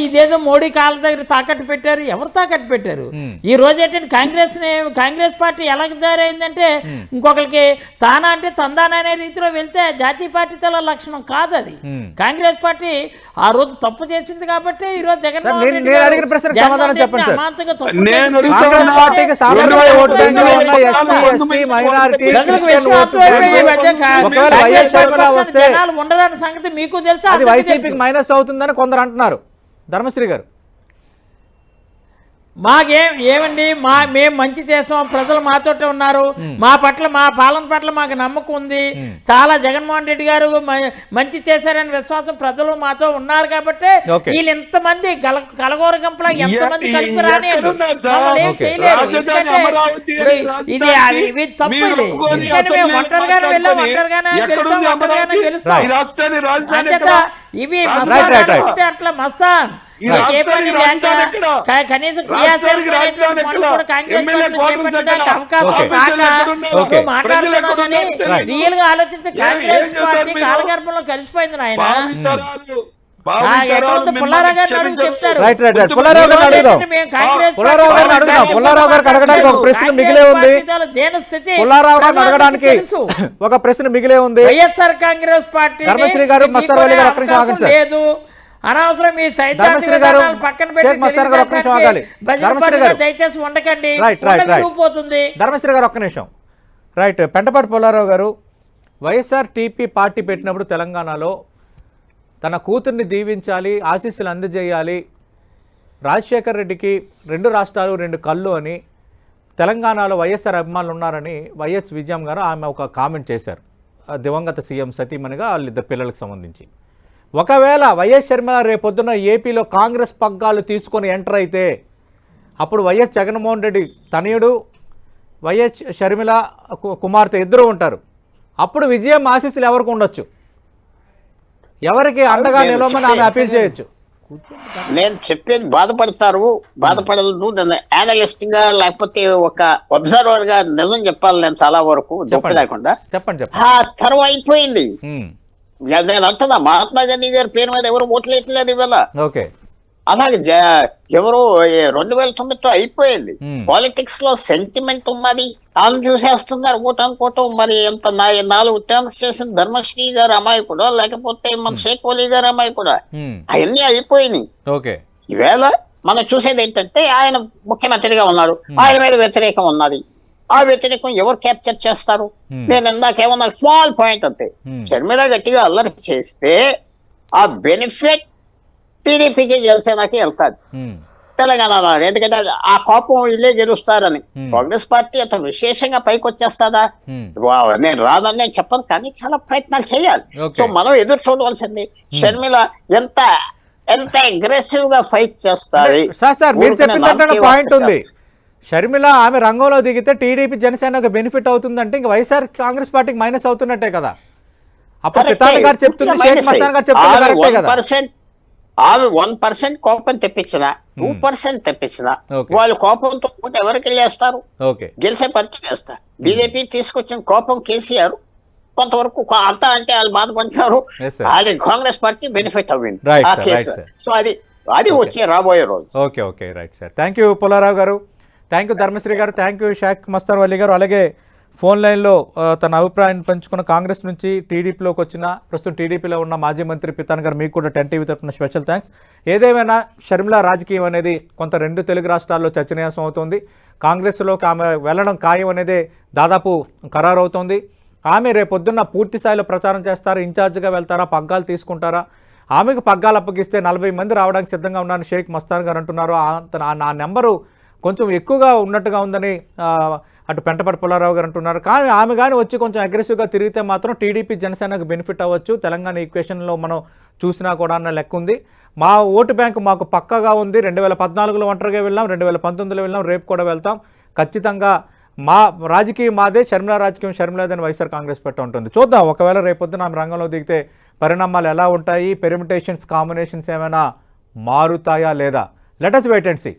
ఇదేదో మోడీ కాళ్ళ దగ్గర తాకట్టు పెట్టారు. ఎవరు తాకట్టు పెట్టారు? ఈ రోజు ఏంటంటే కాంగ్రెస్ పార్టీ ఎలా తయారైంది అంటే ఇంకొకరికి తానా అంటే తందానా అనే రీతిలో వెళ్తే జాతీయ పార్టీ తల లక్షణం కాదు అది. కాంగ్రెస్ పార్టీ ఆ రోజు తప్పు చేసింది కాబట్టి ఈ రోజు జగన్మోహన్ రెడ్డి జనాలు ఉండడానికి సంగతి మీకు తెలుసా? అది వైసీపీకి మైనస్ అవుతుందని కొందరు అంటున్నారు. ధర్మశ్రీ గారు, ఏమండి మేము మంచి చేసాం, ప్రజలు మాతోటే ఉన్నారు, మా పట్ల, మా పాలన పట్ల మాకు నమ్మకం ఉంది. చాలా జగన్మోహన్ రెడ్డి గారు మంచి చేశారని విశ్వాసం ప్రజలు మాతో ఉన్నారు. కాబట్టి వీళ్ళు ఎంతమంది కలగోర గంపలా ఎంతమంది కలిపి రాని ఇది తప్పు. ఇది మేము ఒంటరిగానే వెళ్ళాం, ఒంటరిగానే గెలుస్తాం, ఒంటరిగానే గెలుస్తాం. ఇవి అట్లా మస్తాన్ కనీసం రియల్ గా ఆలోచిస్తే కాంగ్రెస్ పార్టీ కాలగర్భంలో కలిసిపోయింది నాయన. ఒక ప్రశ్న మిగిలే ఉంది. వైఎస్ఆర్ కాంగ్రెస్ పార్టీ లేదు, అనవసరం మీ సైద్ధాంతిక పక్కన పెట్టి దయచేసి ఉండకండి, పోతుంది. ధర్మశ్రీ గారు ఒక్క నిమిషం. రైట్. పెంటపాటి పుల్లారావు గారు, వైఎస్ఆర్ టీపీ పార్టీ పెట్టినప్పుడు తెలంగాణలో తన కూతుర్ని దీవించాలి, ఆశీస్సులు అందజేయాలి, రాజశేఖర్ రెడ్డికి 2 రాష్ట్రాలు 2 కళ్ళు అని తెలంగాణలో వైఎస్ఆర్ అభిమానులు ఉన్నారని వైఎస్ విజయం గారు ఆమె ఒక కామెంట్ చేశారు, దివంగత సీఎం సతీమణిగా వాళ్ళిద్దరు పిల్లలకు సంబంధించి. ఒకవేళ వైఎస్ షర్మిల రేపొద్దున ఏపీలో కాంగ్రెస్ పగ్గాలు తీసుకొని ఎంటర్ అయితే అప్పుడు వైఎస్ జగన్మోహన్ రెడ్డి తనయుడు, వైఎస్ షర్మిల కుమార్తె ఇద్దరు ఉంటారు. అప్పుడు విజయం ఆశీస్సులు ఎవరికి ఉండొచ్చు? ఎవరికి అండగా నిలవమని ఆమె అపీల్ చేయొచ్చు? నేను చెప్పేది బాధపడదు. నేను అనలిస్ట్ గా లేకపోతే ఒక అబ్జర్వర్ గా నిజం చెప్పాలి. నేను చాలా వరకు లేకుండా చెప్పండి. తర్వాత అయిపోయింది. నేను అంటున్నా, మహాత్మా గాంధీ గారి పేరు మీద ఎవరు ఓట్లేట్లేదు ఇవాళ. అలాగే ఎవరు 2009తో అయిపోయింది. పాలిటిక్స్ లో సెంటిమెంట్ ఉన్నది, వాళ్ళు చూసేస్తున్నారు ఓటు అనుకోవటం. మరి ఎంత 4 టర్మ్స్ చేసిన ధర్మశ్రీ గారు అమ్మాయి కూడా, లేకపోతే మన షేక్ వలీ గారు అమ్మాయి కూడా, అవన్నీ అయిపోయినాయి. ఈవేళ మనం చూసేది ఏంటంటే ఆయన ముఖ్యమంత్రిగా ఉన్నారు, ఆయన మీద వ్యతిరేకం ఉన్నది. ఆ వ్యతిరేకం ఎవరు క్యాప్చర్ చేస్తారు? నేను ఇందాకేమన్నా స్మాల్ పాయింట్ అంతే, షర్మిల గట్టిగా అల్లరి చేస్తే ఆ బెనిఫిట్ టీడీపీకి జనసేనకి వెళ్తాది తెలంగాణలో. ఎందుకంటే ఆ కోపం ఇల్లే గెలుస్తారని. కాంగ్రెస్ పార్టీ అంత విశేషంగా పైకి వచ్చేస్తుందా? నేను రాదని నేను చెప్పను, కానీ చాలా ప్రయత్నాలు చేయాలి. సో మనం ఎదురు చూడవలసింది షర్మిల ఎంత అగ్రెసివ్ గా ఫైట్ చేస్తారు. పాయింట్ ఉంది. షర్మిల ఆమె రంగంలో దిగితే టీడీపీ జనసేనకు బెనిఫిట్ అవుతుందంటే ఇంకా వైఎస్ఆర్ కాంగ్రెస్ పార్టీకి మైనస్ అవుతున్నట్టే కదా. అప్పుడు పితాని గారు చెప్తుంది, షేక్ మస్తాన్ గారు చెప్తుంది. 1% కోపం తెప్పించిన, 2% తెప్పించిన, వాళ్ళు కోపంతో ఎవరికి వెళ్ళేస్తారు? గెలిచే పార్టీ వేస్తారు. బీజేపీ తీసుకొచ్చిన కోపం కేసీఆర్ కొంతవరకు అంతా అంటే వాళ్ళు బాధపడతారు, అది కాంగ్రెస్ పార్టీ బెనిఫిట్ అవ్వింది ఆ కేసు. సో అది వచ్చే రాబోయే రోజు. Okay okay right sir. Thank you Pullarao గారు, థ్యాంక్ యూ ధర్మశ్రీ గారు, థ్యాంక్ యూ షేక్ మస్తాన్ వలీ గారు. అలాగే ఫోన్ లైన్లో తన అభిప్రాయాన్ని పంచుకున్న కాంగ్రెస్ నుంచి టీడీపీలోకి వచ్చిన ప్రస్తుతం టీడీపీలో ఉన్న మాజీ మంత్రి పితాన్ గారు, మీకు కూడా 10TV తరఫున స్పెషల్ థ్యాంక్స్. ఏదేమైనా షర్మిల రాజకీయం అనేది కొంత 2 తెలుగు రాష్ట్రాల్లో చర్చనీయాంశం అవుతుంది. కాంగ్రెస్లోకి ఆమె వెళ్ళడం ఖాయం అనేది దాదాపు ఖరారు అవుతోంది. ఆమె రేపొద్దున్న పూర్తి స్థాయిలో ప్రచారం చేస్తారా, ఇన్ఛార్జ్గా వెళ్తారా, పగ్గాలు తీసుకుంటారా? ఆమెకు పగ్గాలు అప్పగిస్తే 40 మంది రావడానికి సిద్ధంగా ఉన్నారని షేక్ మస్తాన్ గారు అంటున్నారు. ఆ నెంబరు కొంచెం ఎక్కువగా ఉన్నట్టుగా ఉందని అటు పెంటపాటి పుల్లారావు గారు అంటున్నారు. కానీ ఆమె కానీ వచ్చి కొంచెం అగ్రెసివ్గా తిరిగితే మాత్రం టీడీపీ జనసేనకు బెనిఫిట్ అవ్వచ్చు. తెలంగాణ ఈక్వేషన్లో మనం చూసినా కూడా అన్న లెక్క ఉంది. మా ఓటు బ్యాంకు మాకు పక్కాగా ఉంది. 2014లో ఒంటరిగా వెళ్ళాం, 2019లో వెళ్ళాం, రేపు కూడా వెళ్తాం. ఖచ్చితంగా మా రాజకీయం మాదే, షర్మిల రాజకీయం షర్మిలదని వైఎస్ఆర్ కాంగ్రెస్ పెట్ట ఉంటుంది. చూద్దాం, ఒకవేళ రేపొద్దున ఆమె రంగంలో దిగితే పరిణామాలు ఎలా ఉంటాయి, పెర్మిటేషన్స్ కాంబినేషన్స్ ఏమైనా మారుతాయా లేదా? Let us wait and see.